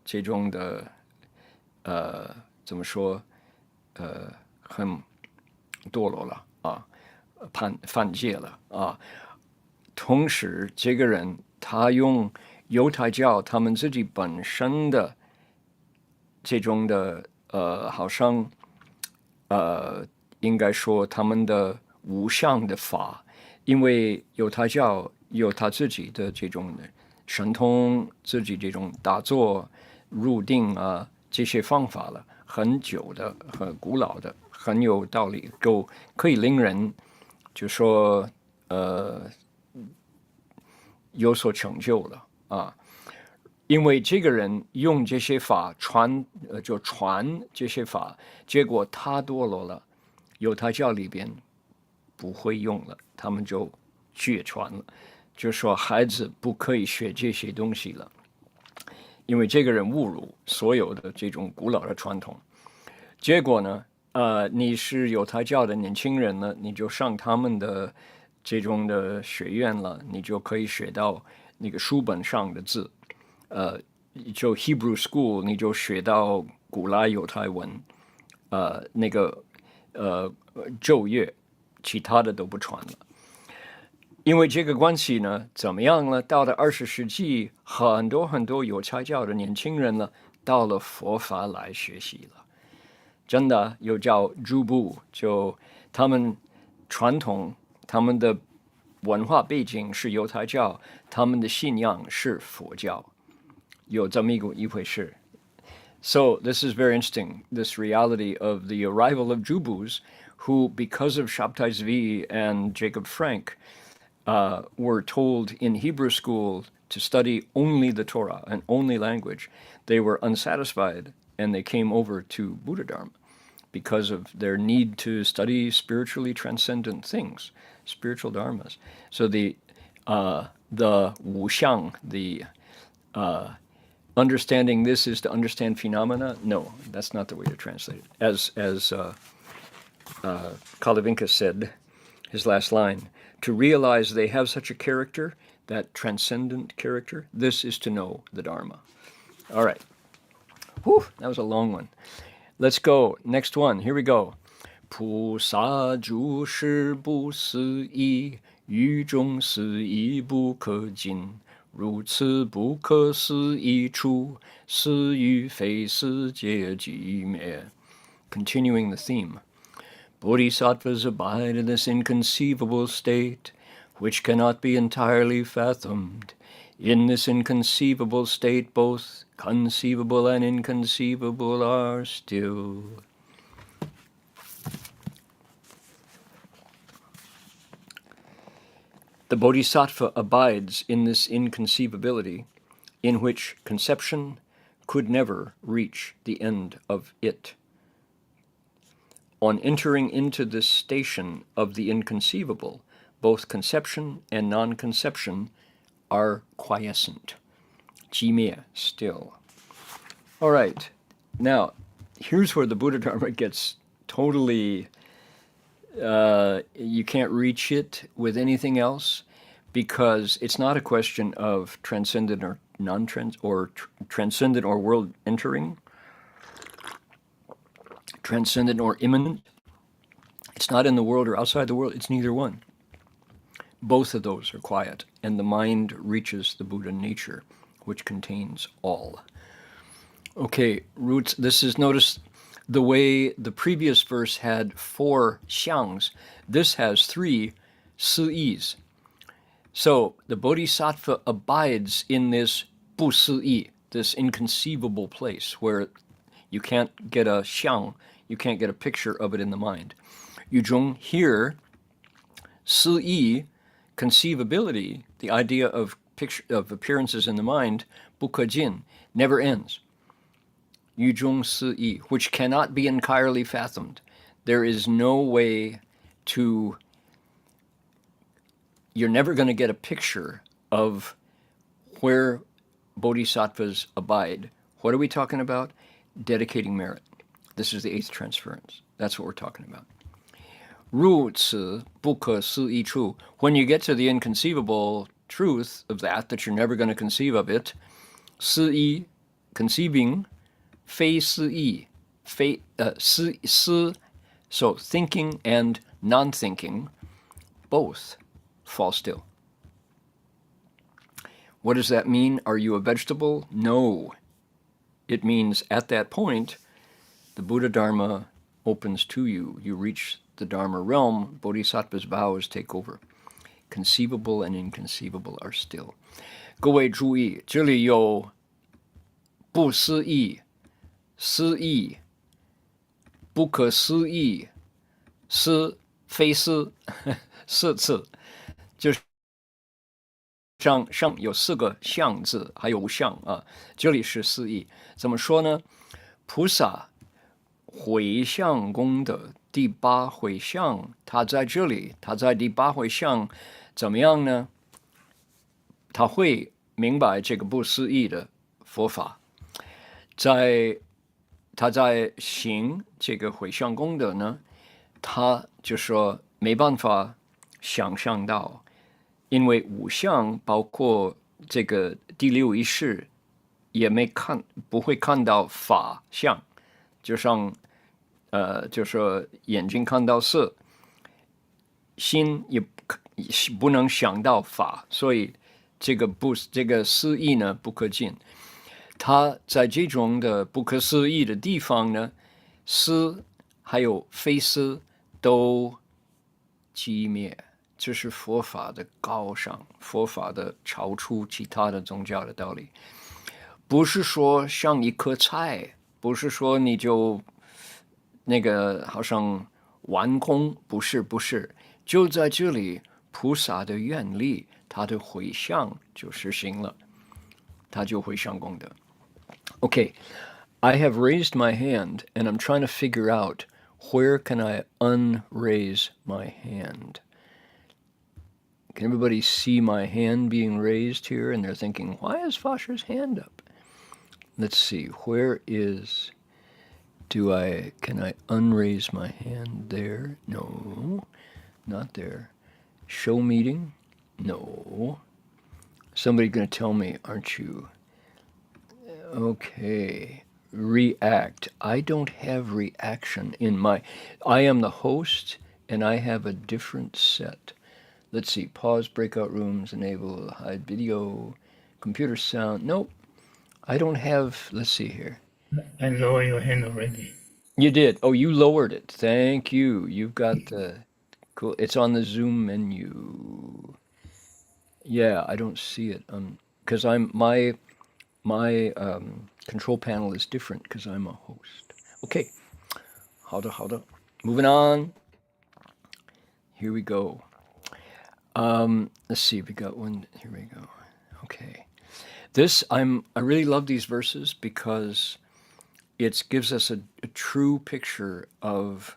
这种的怎么说很堕落了啊，犯戒了啊。同时，这个人他用犹太教他们自己本身的这种的好像应该说他们的无相的法，因为犹太教有他自己的这种神通，自己这种打坐入定这些方法了，很久的、很古老的，很有道理，可以令人就说有所成就了啊。因为这个人用这些法传这些法，结果他堕落了，犹太教里边不会用了，他们就绝传了，就说孩子不可以学这些东西了，因为这个人侮辱所有的这种古老的传统。结果呢，你是犹太教的年轻人呢，你就上他们的这种的学院了，你就可以学到那个书本上的字。就 Hebrew School， 你就学到古来犹太文，那个咒乐，其他的都不传了。因为这个关系呢，怎么样呢？到了20世纪，很多有才教的年轻人呢，到了佛法来学习了。真的有叫诸部，就他们传统，他们的文化背景是犹太教，他们的信仰是佛教，有这么一回事。So this is very interesting, this reality of the arrival of Jubus, who, because of Shabtai Zvi and Jacob Frank, were told in Hebrew school to study only the Torah and only language. They were unsatisfied, and they came over to Buddha Dharma because of their need to study spiritually transcendent things, spiritual dharmas. So the Wu Xiang, the understanding this is to understand phenomena. No, that's not the way to translate it. As Kalavinka said, his last line, to realize they have such a character, that transcendent character, this is to know the Dharma. All right. Whew, that was a long one. Let's go. Next one. Here we go. 菩萨诸事不思议，语中思议不可尽。如此不可思议处，思与非思皆寂灭。Continuing the theme. Bodhisattvas abide in this inconceivable state, which cannot be entirely fathomed. In this inconceivable state, both conceivable and inconceivable are still. The Bodhisattva abides in this inconceivability, in which conception could never reach the end of it. On entering into this station of the inconceivable, both conception and non-conception are quiescent, 寂灭, still. All right, now, here's where the Buddha Dharma gets totally, you can't reach it with anything else, because it's not a question of transcendent or transcendent or world entering, transcendent or immanent. It's not in the world or outside the world, it's neither one. Both of those are quiet, and the mind reaches the Buddha nature, which contains all. Okay, roots, this is, notice the way the previous verse had 4 xiangs, this has 3 si'is. So the Bodhisattva abides in this bu si'i, this inconceivable place where you can't get a xiang, you can't get a picture of it in the mind. Yuzhong, here, si'i, conceivability, the idea of appearances in the mind, bukajin, never ends. Yuzhong si'i, which cannot be entirely fathomed. There is no way to, you're never going to get a picture of where bodhisattvas abide. What are we talking about? Dedicating merit. This is the 8th transference. That's what we're talking about. 如此不可思议处. When you get to the inconceivable truth of that you're never going to conceive of it, 思议, conceiving, 非思议, so thinking and non-thinking, both fall still. What does that mean? Are you a vegetable? No. It means at that point, the Buddha Dharma opens to you. You reach the Dharma realm, Bodhisattva's vows take over. Conceivable and inconceivable are still. 各位注意，这里有不思议、思议、不可思议、思、非思4次，就是上有4个相字，还有无相啊。这里是思议，怎么说呢？菩萨回向功德第8回向，他在这里，他在第8回向怎么样呢？他会明白这个不思议的佛法，他在行这个回向功德呢，他就说没办法想象到，因为5相包括这个第6意识，也不会看到法相，就像就说眼睛看到色，心也不能想到法，所以这个思义呢不可尽。它在这种的不可思议的地方呢，思还有非思都寂灭，这是佛法的高尚，佛法的超出其他的宗教的道理。不是说像一颗菜，不是说你就那个好像完空，不是，就在这里，菩萨的愿力，他的回向就实行了，他就会上功德。Okay, I have raised my hand, and I'm trying to figure out where can I unraise my hand. Can everybody see my hand being raised here? And they're thinking, why is Fasher's hand up? Let's see, where is, can I unraise my hand there? No, not there. Show meeting? No. Somebody's going to tell me, aren't you? Okay, react. I don't have reaction in I am the host, and I have a different set. Let's see, pause, breakout rooms, enable, hide video, computer sound. Nope, I don't have, let's see here. I lower your hand already. You did. Oh, you lowered it. Thank you. You've got the, cool. It's on the Zoom menu. Yeah, I don't see it. Because my control panel is different because I'm a host. Okay, 好的. Moving on. Here we go. Let's see, we got one. Here we go. Okay, I really love these verses because it gives us a true picture of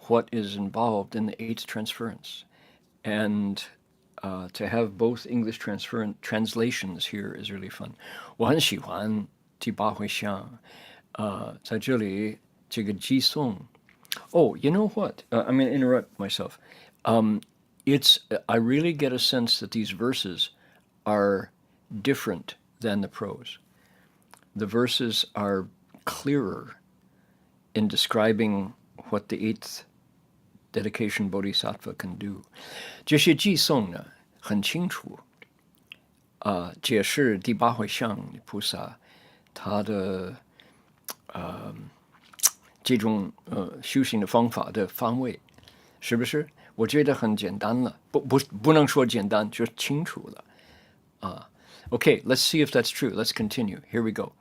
what is involved in the eighth transference, and to have both English translations here is really fun. 我很喜欢第八回向，在这里这个寄送。Oh, you know what? I'm going to interrupt myself. I really get a sense that these verses are different than the prose. The verses are clearer in describing what the eighth dedication bodhisattva can do. 这些寄送呢，很清楚，解释第八回向菩萨他的这种修行的方法的方位，是不是？我觉得很简单了，不能说简单，就清楚了。Okay, let's see if that's true. Let's continue. Here we go.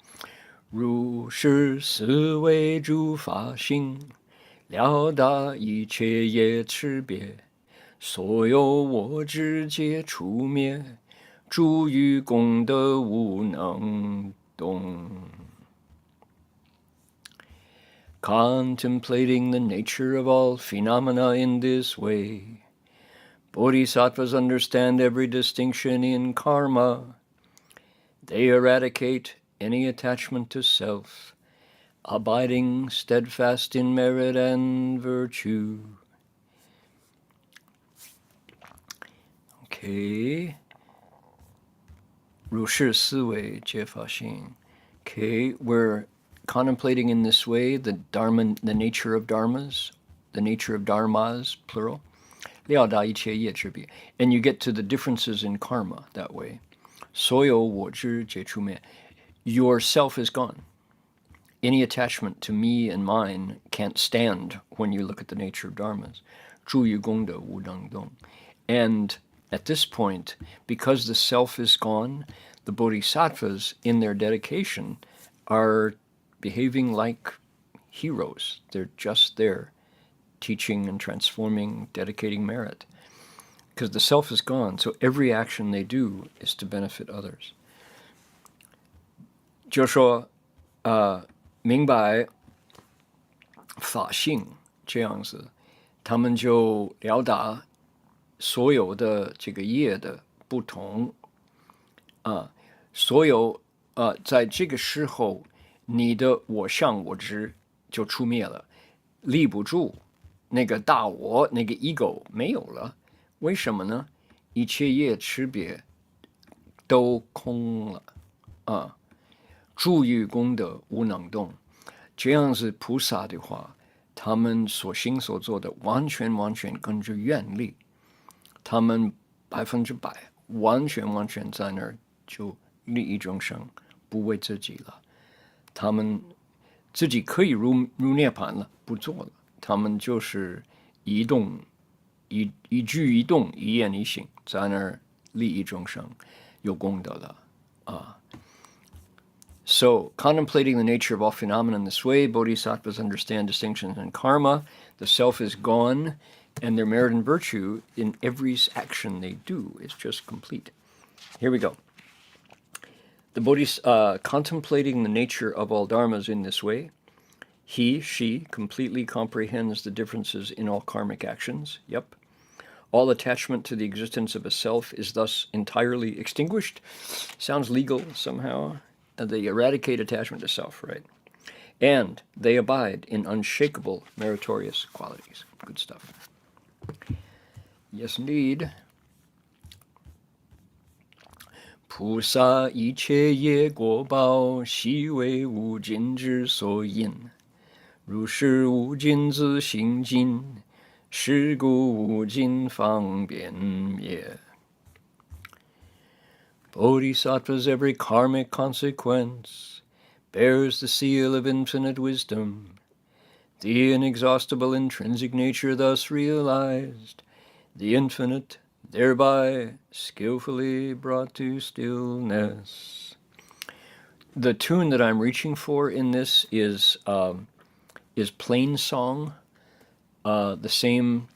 如是思维诸法性，了达一切业识别，所有我执皆除灭，诸于功德无能动。Contemplating the nature of all phenomena in this way, bodhisattvas understand every distinction in karma. They eradicate any attachment to self, abiding steadfast in merit and virtue. Okay. 如是思维皆法性. Okay, we're contemplating in this way the nature of dharmas, plural. 了达一切业识别. And you get to the differences in karma that way. 所有我执皆除灭. Your self is gone. Any attachment to me and mine can't stand when you look at the nature of dharmas. 诸于功德无能动. And at this point, because the self is gone, the bodhisattvas in their dedication are behaving like heroes. They're just there, teaching and transforming, dedicating merit. Because the self is gone, so every action they do is to benefit others. 就说明白法性这样子，他们就了达所有的这个业的不同所有在这个时候，你的我相我执就出灭了，立不住那个大我，那个 ego 没有了。为什么呢？一切业识别都空了诸于功德无能动。这样子菩萨的话，他们所行所做的完全根据愿力，他们100%完全在那儿就利益众生，不为自己了。他们自己可以入涅槃了，不做了。他们就是一举一动，一言一行，在那儿利益众生，有功德了啊。So, contemplating the nature of all phenomena in this way, bodhisattvas understand distinctions in karma. The self is gone, and their merit and virtue in every action they do is just complete. Here we go. The contemplating the nature of all dharmas in this way, he, she, completely comprehends the differences in all karmic actions. Yep. All attachment to the existence of a self is thus entirely extinguished. Sounds legal somehow. They eradicate attachment to self, right? And they abide in unshakable meritorious qualities. Good stuff. Yes, indeed. 菩萨一切业果报，悉为无尽之所因。如是无尽自性尽，是故无尽方便灭。Bodhisattva's every karmic consequence bears the seal of infinite wisdom. The inexhaustible intrinsic nature thus realized, the infinite thereby skillfully brought to stillness. The tune that I'm reaching for in this is plain song, the same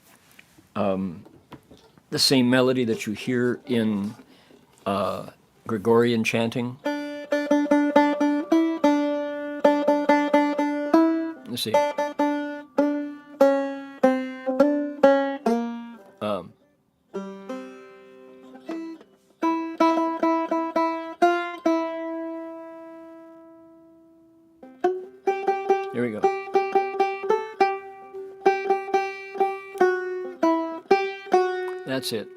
melody that you hear in Gregorian chanting. Let's see. Here we go. That's it.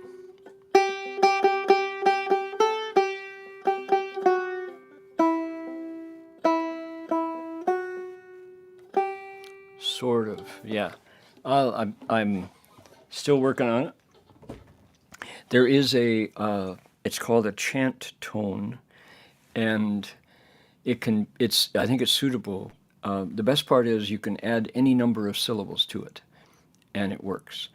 Sort of, yeah. I'm still working on it. There is it's called a chant tone, and I think it's suitable. The best part is you can add any number of syllables to it, and it works.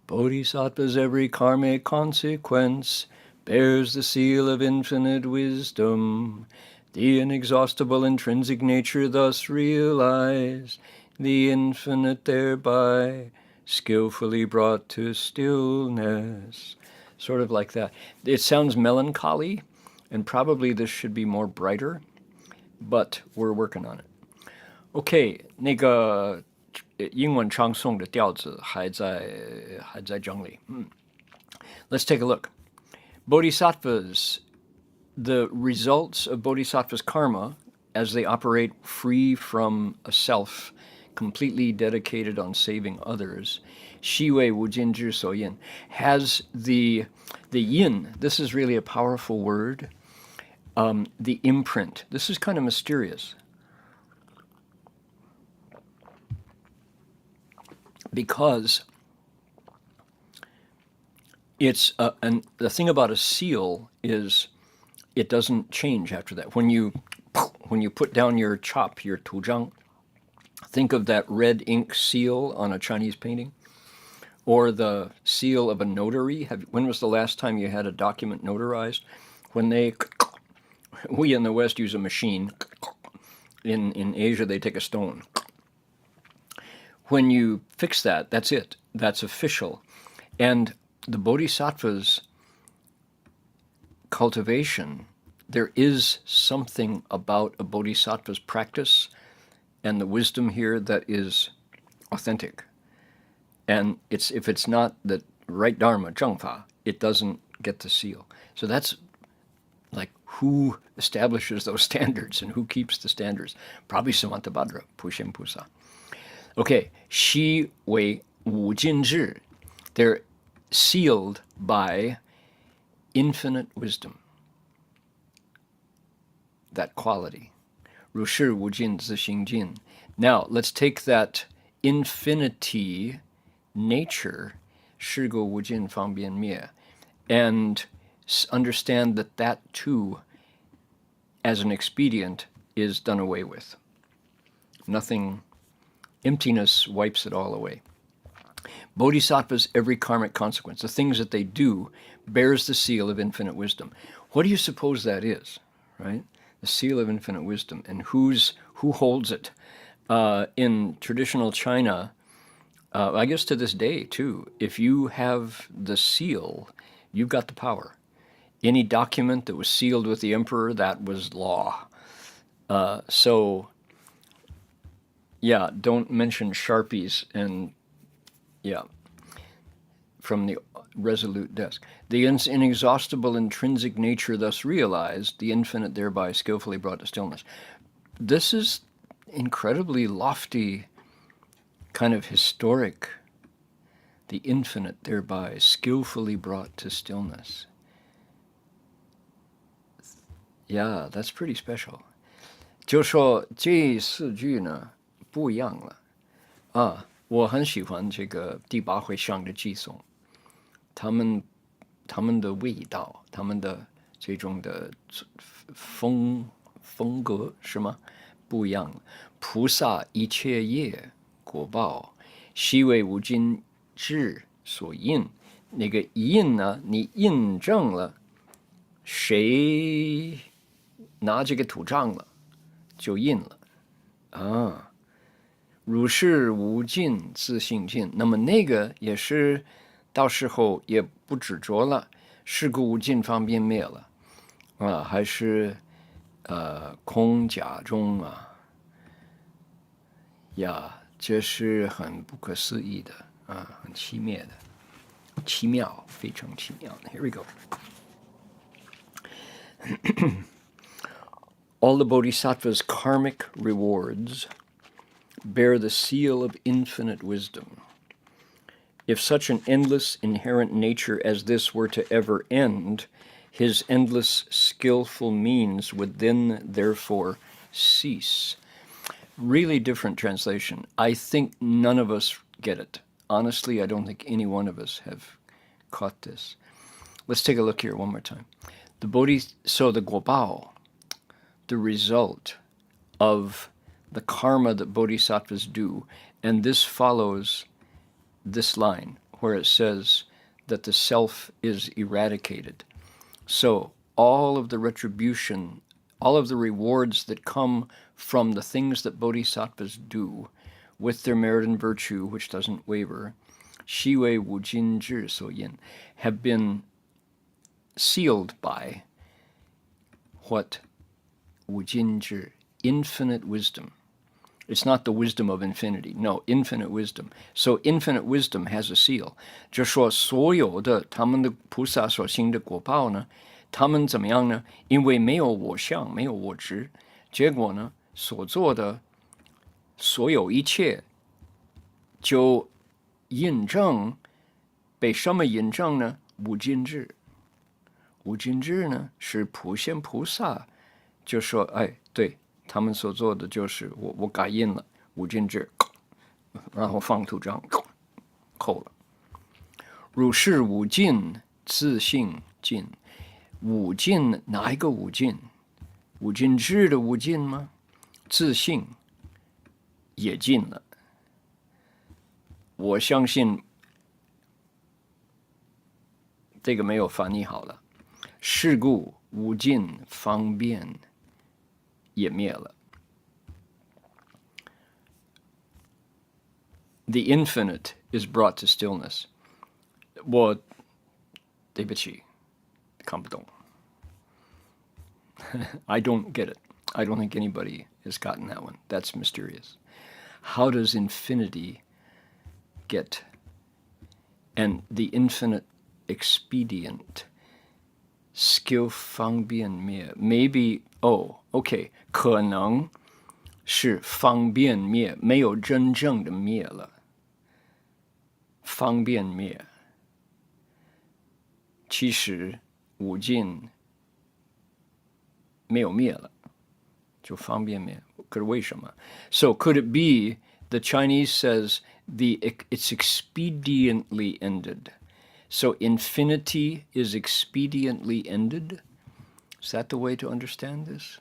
Bodhisattva's every karmic consequence bears the seal of infinite wisdom. The inexhaustible intrinsic nature thus realized, the infinite thereby skillfully brought to stillness. Sort of like that. It sounds melancholy, and probably this should be more brighter, but we're working on it. OK, 那个英文唱诵的调子还在整理。Let's take a look. Bodhisattvas, the results of bodhisattvas' karma as they operate free from a self, completely dedicated on saving others, 悉为无尽之所因, has the yin. This is really a powerful word. The imprint. This is kind of mysterious. Because it's the thing about a seal is it doesn't change after that. When you put down your chop, your tuzhang, think of that red ink seal on a Chinese painting, or the seal of a notary. When was the last time you had a document notarized? We in the West use a machine. In Asia, they take a stone. When you fix that, that's it. That's official. And the bodhisattva's cultivation, there is something about a bodhisattva's practice and the wisdom here that is authentic. And if it's not the right dharma, zhengfa, it doesn't get the seal. So that's like who establishes those standards and who keeps the standards. Probably Samantabhadra, Pushen Pusa. Okay, 悉为无尽智. They're sealed by infinite wisdom, that quality. 如是无尽自性尽. Now, let's take that infinity nature 事故无尽方便灭, and understand that that too, as an expedient, is done away with. Nothing, emptiness wipes it all away. Bodhisattvas, every karmic consequence, the things that they do, bears the seal of infinite wisdom. What do you suppose that is, right? The seal of infinite wisdom. And who holds it? In traditional China, I guess to this day too, if you have the seal, you've got the power. Any document that was sealed with the emperor, that was law. So, yeah, don't mention Sharpies and, yeah, from the resolute desk. The inexhaustible intrinsic nature thus realized, the infinite thereby skillfully brought to stillness. This is incredibly lofty, kind of historic, the infinite thereby skillfully brought to stillness. Yeah, that's pretty special. 就说这四句呢不一样了啊，我很喜欢这个第八回上的寄颂，他们的味道，他们的这种的风格是吗？不一样了。菩萨一切业果报，悉为无尽智所印。那个印呢，你印证了，谁拿这个土杖了，就印了啊。如是无尽自性尽，那么那个也是到时候也不执着了，事故无尽方便灭了啊，还是空假中啊呀，这是很不可思议的啊，很奇妙的，奇妙，非常奇妙的。Here we go. All the bodhisattvas' karmic rewards bear the seal of infinite wisdom. If such an endless inherent nature as this were to ever end, his endless skillful means would then therefore cease. Really different translation. I think none of us get it. Honestly, I don't think any one of us have caught this. Let's take a look here one more time. So the guobao, the result of the karma that bodhisattvas do, and this follows this line where it says that the self is eradicated. So all of the retribution, all of the rewards that come from the things that bodhisattvas do with their merit and virtue, which doesn't waver, Shi Wei Wu Jin Zhi So Yin, have been sealed by what? Wu Jin Zhi, infinite wisdom. It's not the wisdom of infinity. No, infinite wisdom. So infinite wisdom has a seal. 就说所有的他们的菩萨所行的果报呢，他们怎么样呢？因为没有我相，没有我执，结果呢，所做的所有一切就印证，被什么印证呢？无尽智。无尽智呢，是普贤菩萨就说，哎，对。他们所做的就是我改印了无尽智，然后放土杖扣了。如是无尽自性尽，无尽哪一个无尽？无尽智的无尽吗？自性也尽了。我相信这个没有翻译好了。是故无尽方便也灭了。The infinite is brought to stillness. 我对不起，看不懂。I don't get it. I don't think anybody has gotten that one. That's mysterious. How does infinity get and the infinite expedient skill 方便灭 maybe okay 可能是方便灭没有真正的灭了方便灭其实无尽没有灭了就方便灭可是为什么 So could it be the Chinese says it's expediently ended. So infinity is expediently ended. Is that the way to understand this?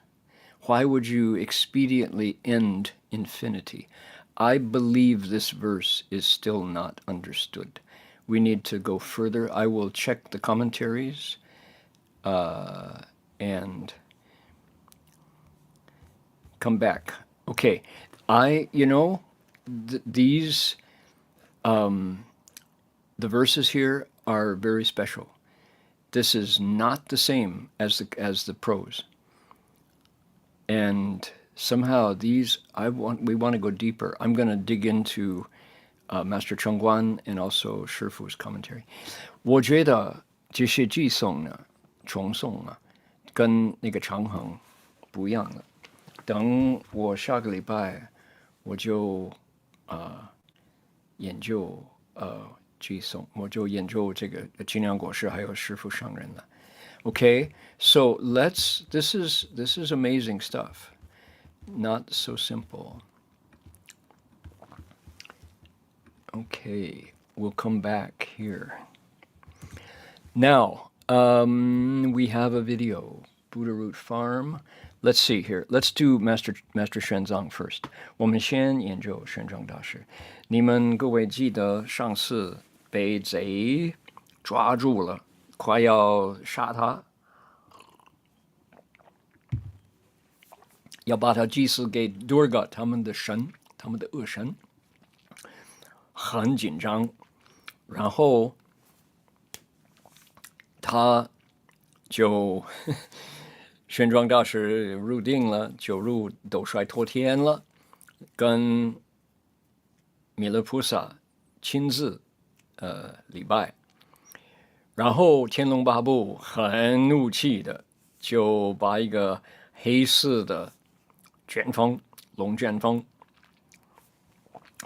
Why would you expediently end infinity? I believe this verse is still not understood. We need to go further. I will check the commentaries and come back. Okay, these, the verses here are very special. This is not the same as the prose. And somehow these, we want to go deeper. I'm going to dig into Master Chengguan and also Shifu's commentary. 我觉得这些寄颂呢，重颂啊，跟那个长恒不一样了。等我下个礼拜，我就研究寄颂，我就研究这个精量果实还有师父上人了。Okay, so this is amazing stuff. Not so simple. Okay, we'll come back here. Now, we have a video, Buddha Root Farm. Let's see here. Let's do Master Xuanzang first. 我们先研究玄奘大师。你们各位记得上次被贼抓住了，快要杀他，要把他祭祀给 Durga 他们的神，他们的恶神，很紧张。然后他就玄奘大师入定了，就入斗率托天了，跟弥勒菩萨亲自礼拜。然后天龙八部很怒气的就把一个黑色的卷风，龙卷风，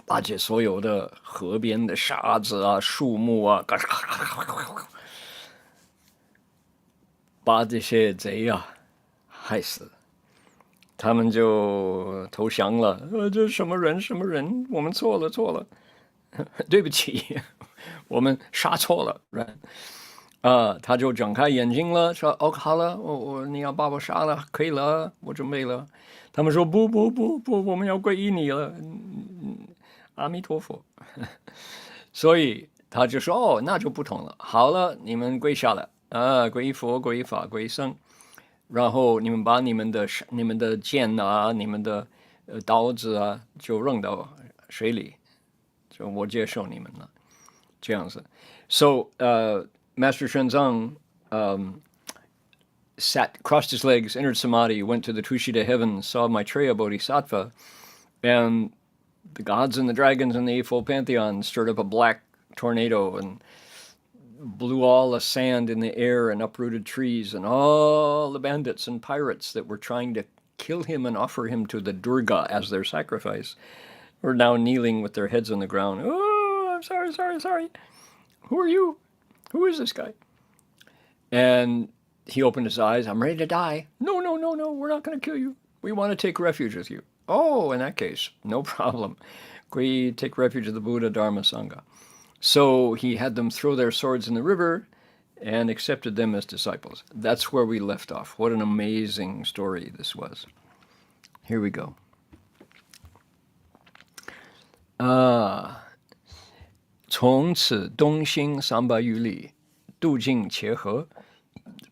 把这所有的河边的沙子啊、树木啊，把这些贼啊害死，他们就投降了。这什么人？什么人？我们错了，对不起，我们杀错了人。他就睁开眼睛了，说：“哦，好了，你要把我杀了，可以了，我准备了。”他们说：“不，我们要皈依你了，阿弥陀佛。”所以他就说：“哦，那就不同了。好了，你们跪下了皈依佛，皈依法，皈依僧。然后你们把你们的剑啊，你们的刀子啊，就扔到水里，就我接受你们了，这样子。So Master Xuanzang crossed his legs, entered samadhi, went to the Tushita heaven, saw Maitreya Bodhisattva, and the gods and the dragons and the Eightfold Pantheon stirred up a black tornado and blew all the sand in the air and uprooted trees, and all the bandits and pirates that were trying to kill him and offer him to the Durga as their sacrifice were now kneeling with their heads on the ground. Oh, I'm sorry. Who are you? Who is this guy? And he opened his eyes. I'm ready to die. No, we're not going to kill you. We want to take refuge with you. Oh, in that case, no problem. We take refuge with the Buddha, Dharma, Sangha. So he had them throw their swords in the river and accepted them as disciples. That's where we left off. What an amazing story this was. Here we go. 从此东行300余里，渡尽茄河，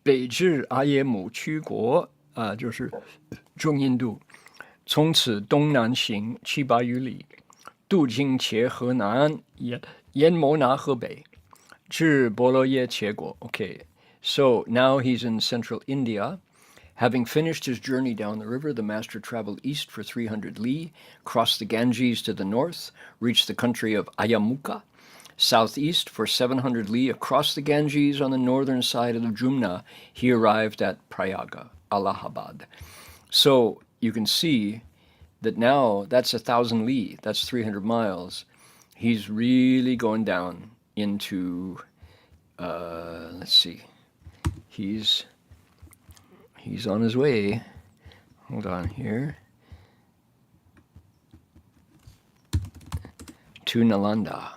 北至阿耶姆曲国就是中印度。从此东南行700余里，渡尽茄河南，沿摩那河北，至波罗耶茄国。Okay, so now he's in central India. Having finished his journey down the river, the master traveled east for 300 li, crossed the Ganges to the north, reached the country of Ayamuka. Southeast for 700 li across the Ganges on the northern side of the Jumna, he arrived at Prayaga, Allahabad. So you can see that now that's 1,000 li, that's 300 miles. He's really going down into, let's see, he's on his way. Hold on here. to Nalanda.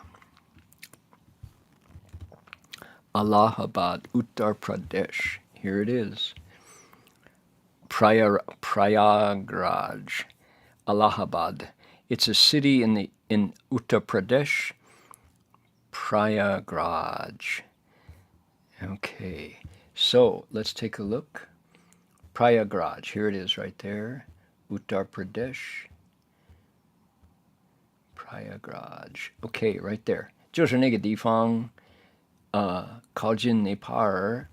Allahabad, Uttar Pradesh. Here it is. Prayagraj, Allahabad. It's a city in Uttar Pradesh. Prayagraj. Okay, so let's take a look. Prayagraj, here it is right there. Uttar Pradesh. Prayagraj. Okay, right there. 就是那个地方，靠近内帕尔，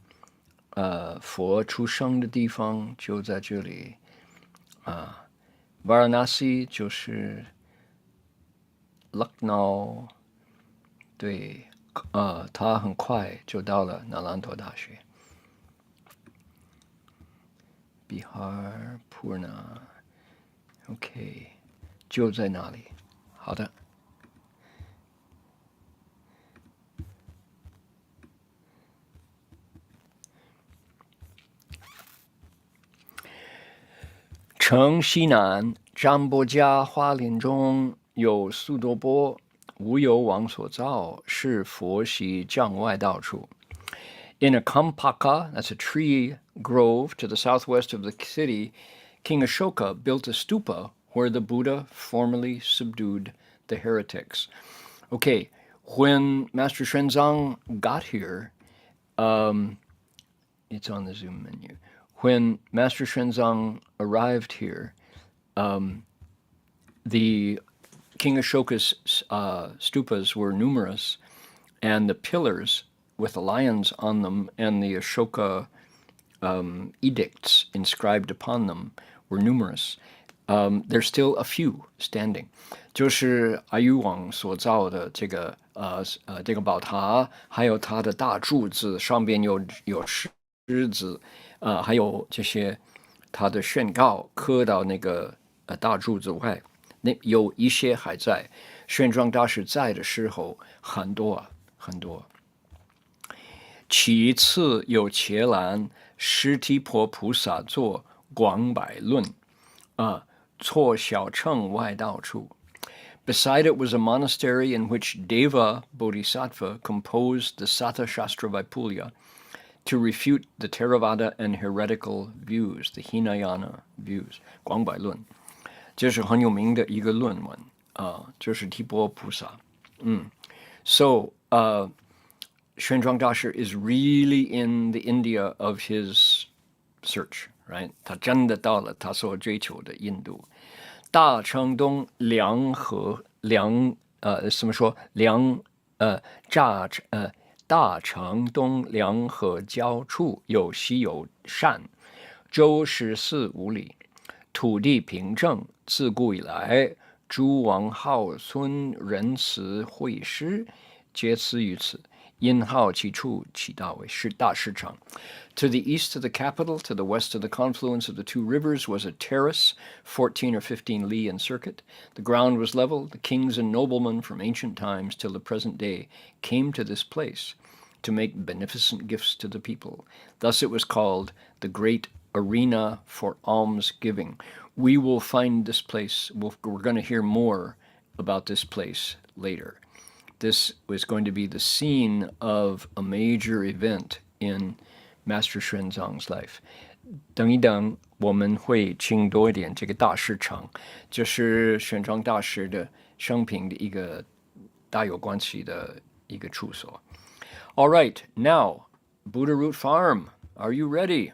佛出生的地方就在这里。Varanasi 就是 Lucknow， 对，他很快就到了那兰陀大学。Bihar Purna， OK， 就在那里。好的。城西南占卜家花林中有苏多波，无有王所造，是佛系障外道处。In a Kampaka, that's a tree grove to the southwest of the city, King Ashoka built a stupa where the Buddha formerly subdued the heretics. Okay, when Master Xuanzang got here, it's on the Zoom menu. When Master Xuanzang arrived here, the King Ashoka's stupas were numerous, and the pillars with the lions on them and the Ashoka edicts inscribed upon them were numerous. There's still a few standing. 就是阿育王所造的这个宝塔，还有它的大柱子，上边有狮子，还有这些他的宣告刻到那个大柱子外，那有一些还在。玄奘大师在的时候很多很多。其次有伽蓝尸提婆菩萨作广百论，错小乘外道处。Beside it was a monastery in which Deva Bodhisattva composed the Sata Shastra Vaipulya to refute the Theravada and heretical views, the Hinayana views. 广百论，这是很有名的一个论文就是提婆菩萨。So, 玄奘大师 is really in the India of his search, right? 他真的到了他所追求的印度。大城东梁河大城东梁河交处有溪有山，周14五里，土地平正，自古以来，诸王号村仁慈会师，皆赐于此。因号其处，其大为大市场。To the east of the capital, to the west of the confluence of the two rivers, was a terrace, 14 or 15 li in circuit. The ground was level. The kings and noblemen from ancient times till the present day came to this place to make beneficent gifts to the people. Thus it was called the great arena for almsgiving. We will find this place. We're going to hear more about this place later. This was going to be the scene of a major event in Master Xuanzang's life. 等一等，我们会请多一点这个大市场，就是玄奘大师的生平的一个大有关系的一个处所。All right, now, Buddha Root Farm, are you ready?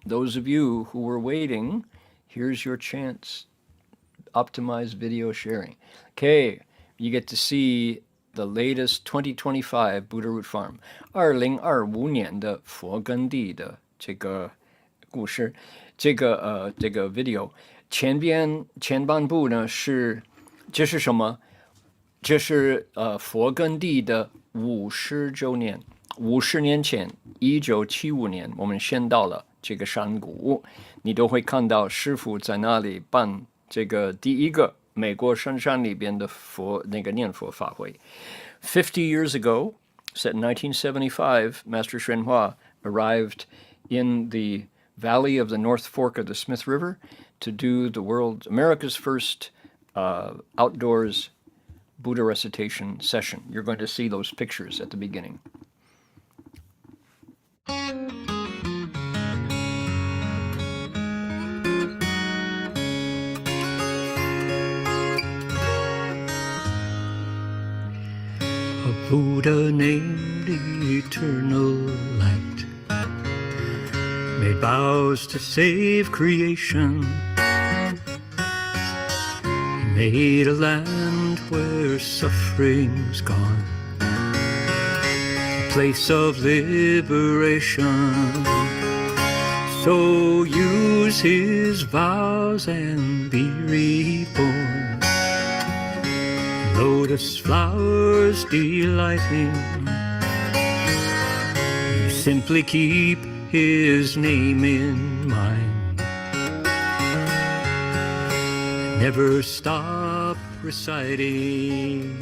Those of you who were waiting, here's your chance. Optimize video sharing. Okay, you get to see the latest 2025 Buddha Root Farm 2025年的佛根地的这个故事，这个 video 前半部呢这是什么？这是佛根地的50周年。50年前，1975年，我们先到了这个山谷，你都会看到师父在那里办这个第一个美国深山里边的念佛法会。50 years ago, set in 1975, Master Hsuan arrived in the valley of the North Fork of the Smith River to do America's first outdoors Buddha recitation session. You're going to see those pictures at the beginning. A Buddha named Eternal Light made vows to save creation. He made a land where suffering's gone, a place of liberation. So use his vows and be reborn. Lotus flowers delighting, you simply keep his name in mind. Never stop reciting.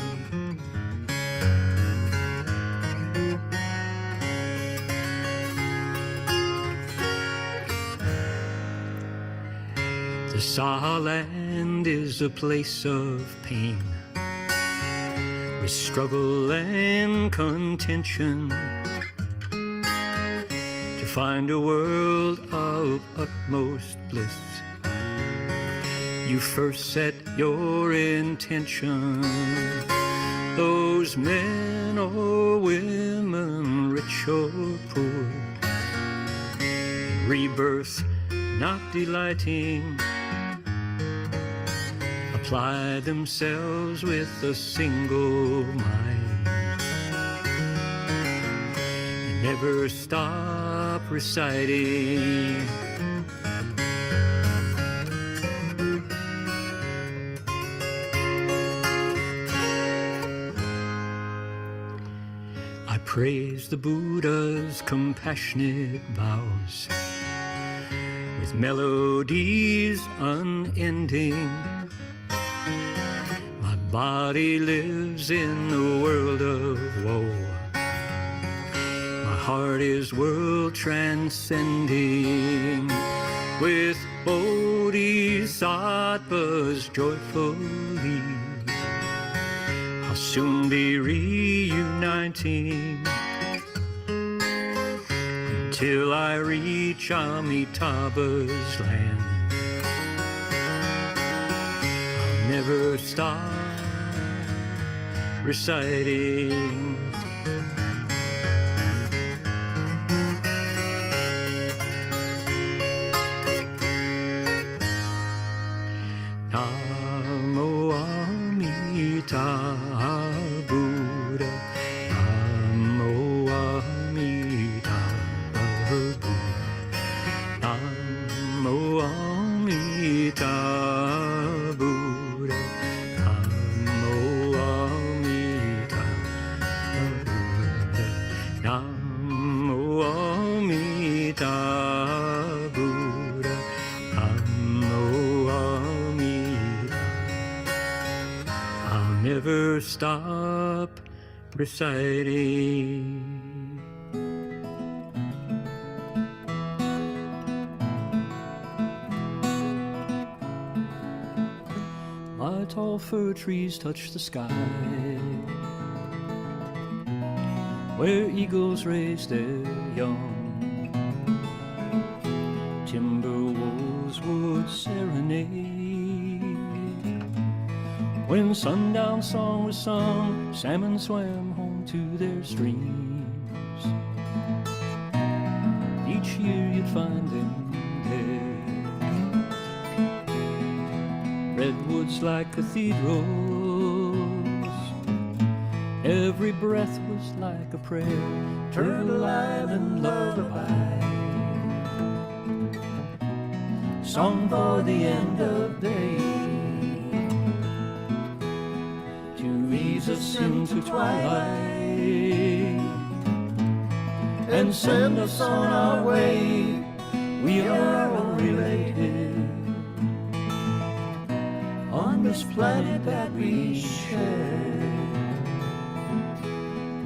The Saha land is a place of pain, with struggle and contention, to find a world of utmost bliss. You first set your intention. Those men or women, rich or poor, in rebirth not delighting, apply themselves with a single mind, and never stop reciting. I praise the Buddha's compassionate vows, with melodies unending. My body lives in a world of woe, my heart is world transcending. With bodhisattvas joyfully, I'll soon be reuniting, until I reach Amitabha's land. I'll never stop reciting. Namo Amitaha Buddha, Namo Amitaha Buddha, Namo Amitaha Buddha, Namo Amitaha Buddha, Namo Amitaha Buddha, Namo Amitaha. I'll never stop reciting. My tall fir trees touch the sky, where eagles raise their young. Timber wolves would serenade when sundown song was sung. Salmon swam home to their streams. Each year you'd find them there. Redwoods like cathedrals, every breath was like a prayer. Turtle Island lullaby, song for the end of day, to ease us into twilight and send us on our way. We are all related on this planet that we share.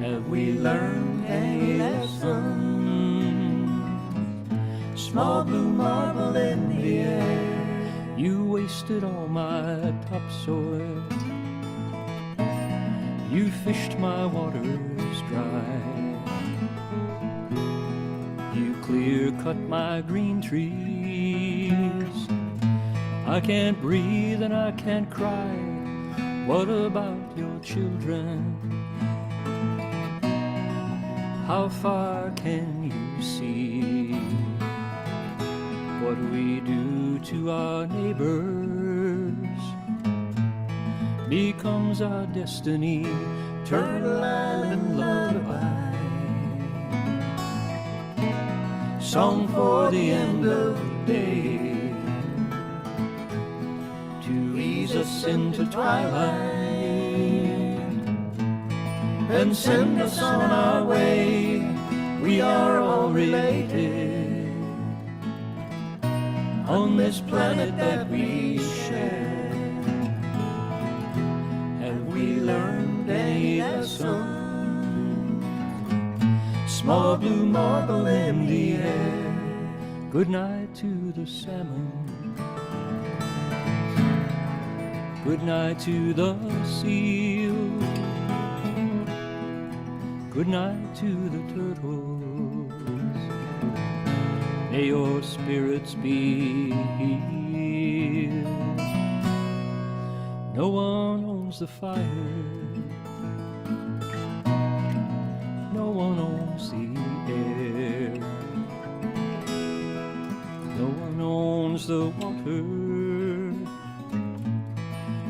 Have we learned any lessons? Small blue marble in the air. You wasted all my topsoil, You fished my waters dry. You clear-cut my green trees. I can't breathe and I can't cry. What about your children? How far can you see? What we do to our neighbors becomes our destiny. Turtle and lullaby, song for the end of the day, to ease us into twilight and send us on our way. We are all related on this planet that we share. Have we learned any lesson? Small blue marble in the air. Good night to the salmon. Good night to the seal. Good night to the turtles. May your spirits be healed. No one owns the fire. No one owns the air. No one owns the water.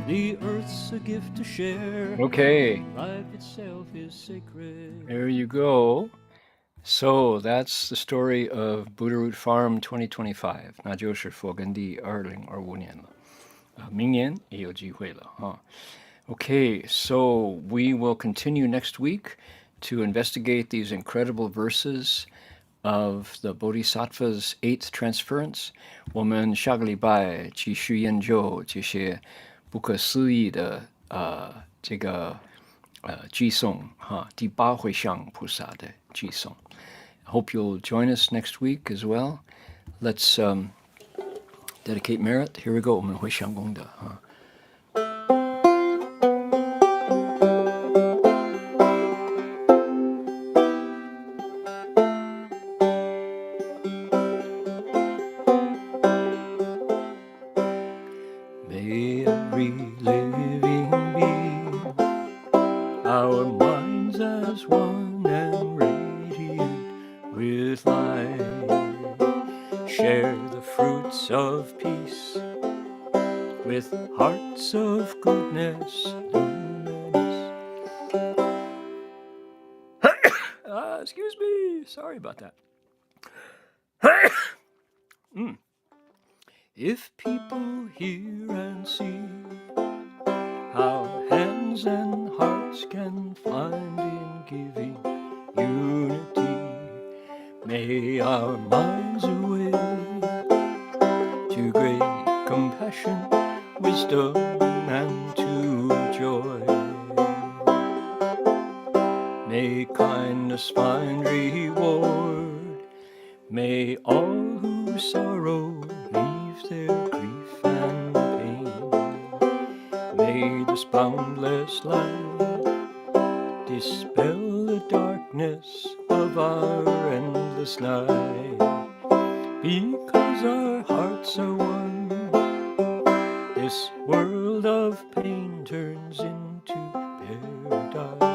The earth's a gift to share. Okay. Life itself is sacred. There you go. So that's the story of Buddha Root Farm 2025. 那就是佛根地2025年了。明年也有机会了哈。Okay, so we will continue next week to investigate these incredible verses of the Bodhisattva's 8th transference. 我们下个礼拜继续研究这些不可思议的这个偈颂哈，第8回向菩萨的偈颂。I hope you'll join us next week as well. Let's dedicate merit. Here we go. 我们会向功德哈。May every living being, our minds as one and radiant with light, share the fruits of peace with hearts of goodness luminous. Excuse me, sorry about that. If people hear and see how hands and hearts can find in giving unity, may our minds awake to great compassion, wisdom, and to joy. May kindness find reward. May all who sorrow leave their grief and pain. May this boundless light dispel the darkness of our endless night. Because our hearts are one, this world of pain turns into paradise.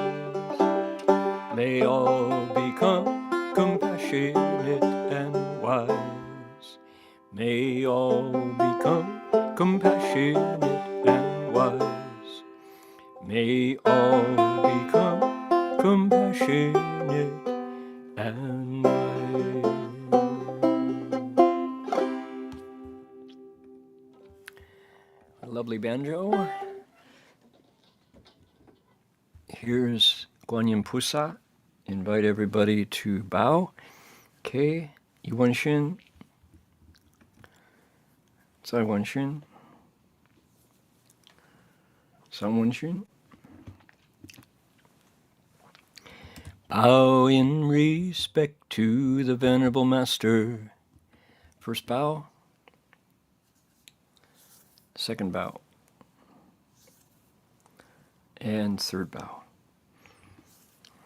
May all become compassionate and wise. May all become compassionate and wise. May all become compassionate and wise. A lovely banjo. Here's Guanyin Pusa. Invite everybody to bow. Okay, Yuan Xin. Zai Wan Xin. San Wan Xin. Bow in respect to the Venerable Master. First bow. Second bow. And third bow.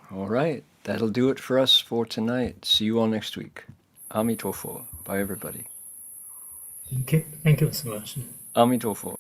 All right, that'll do it for us for tonight. See you all next week. Amitofo. Bye, everybody. Thank you, 苏老师。阿弥陀佛。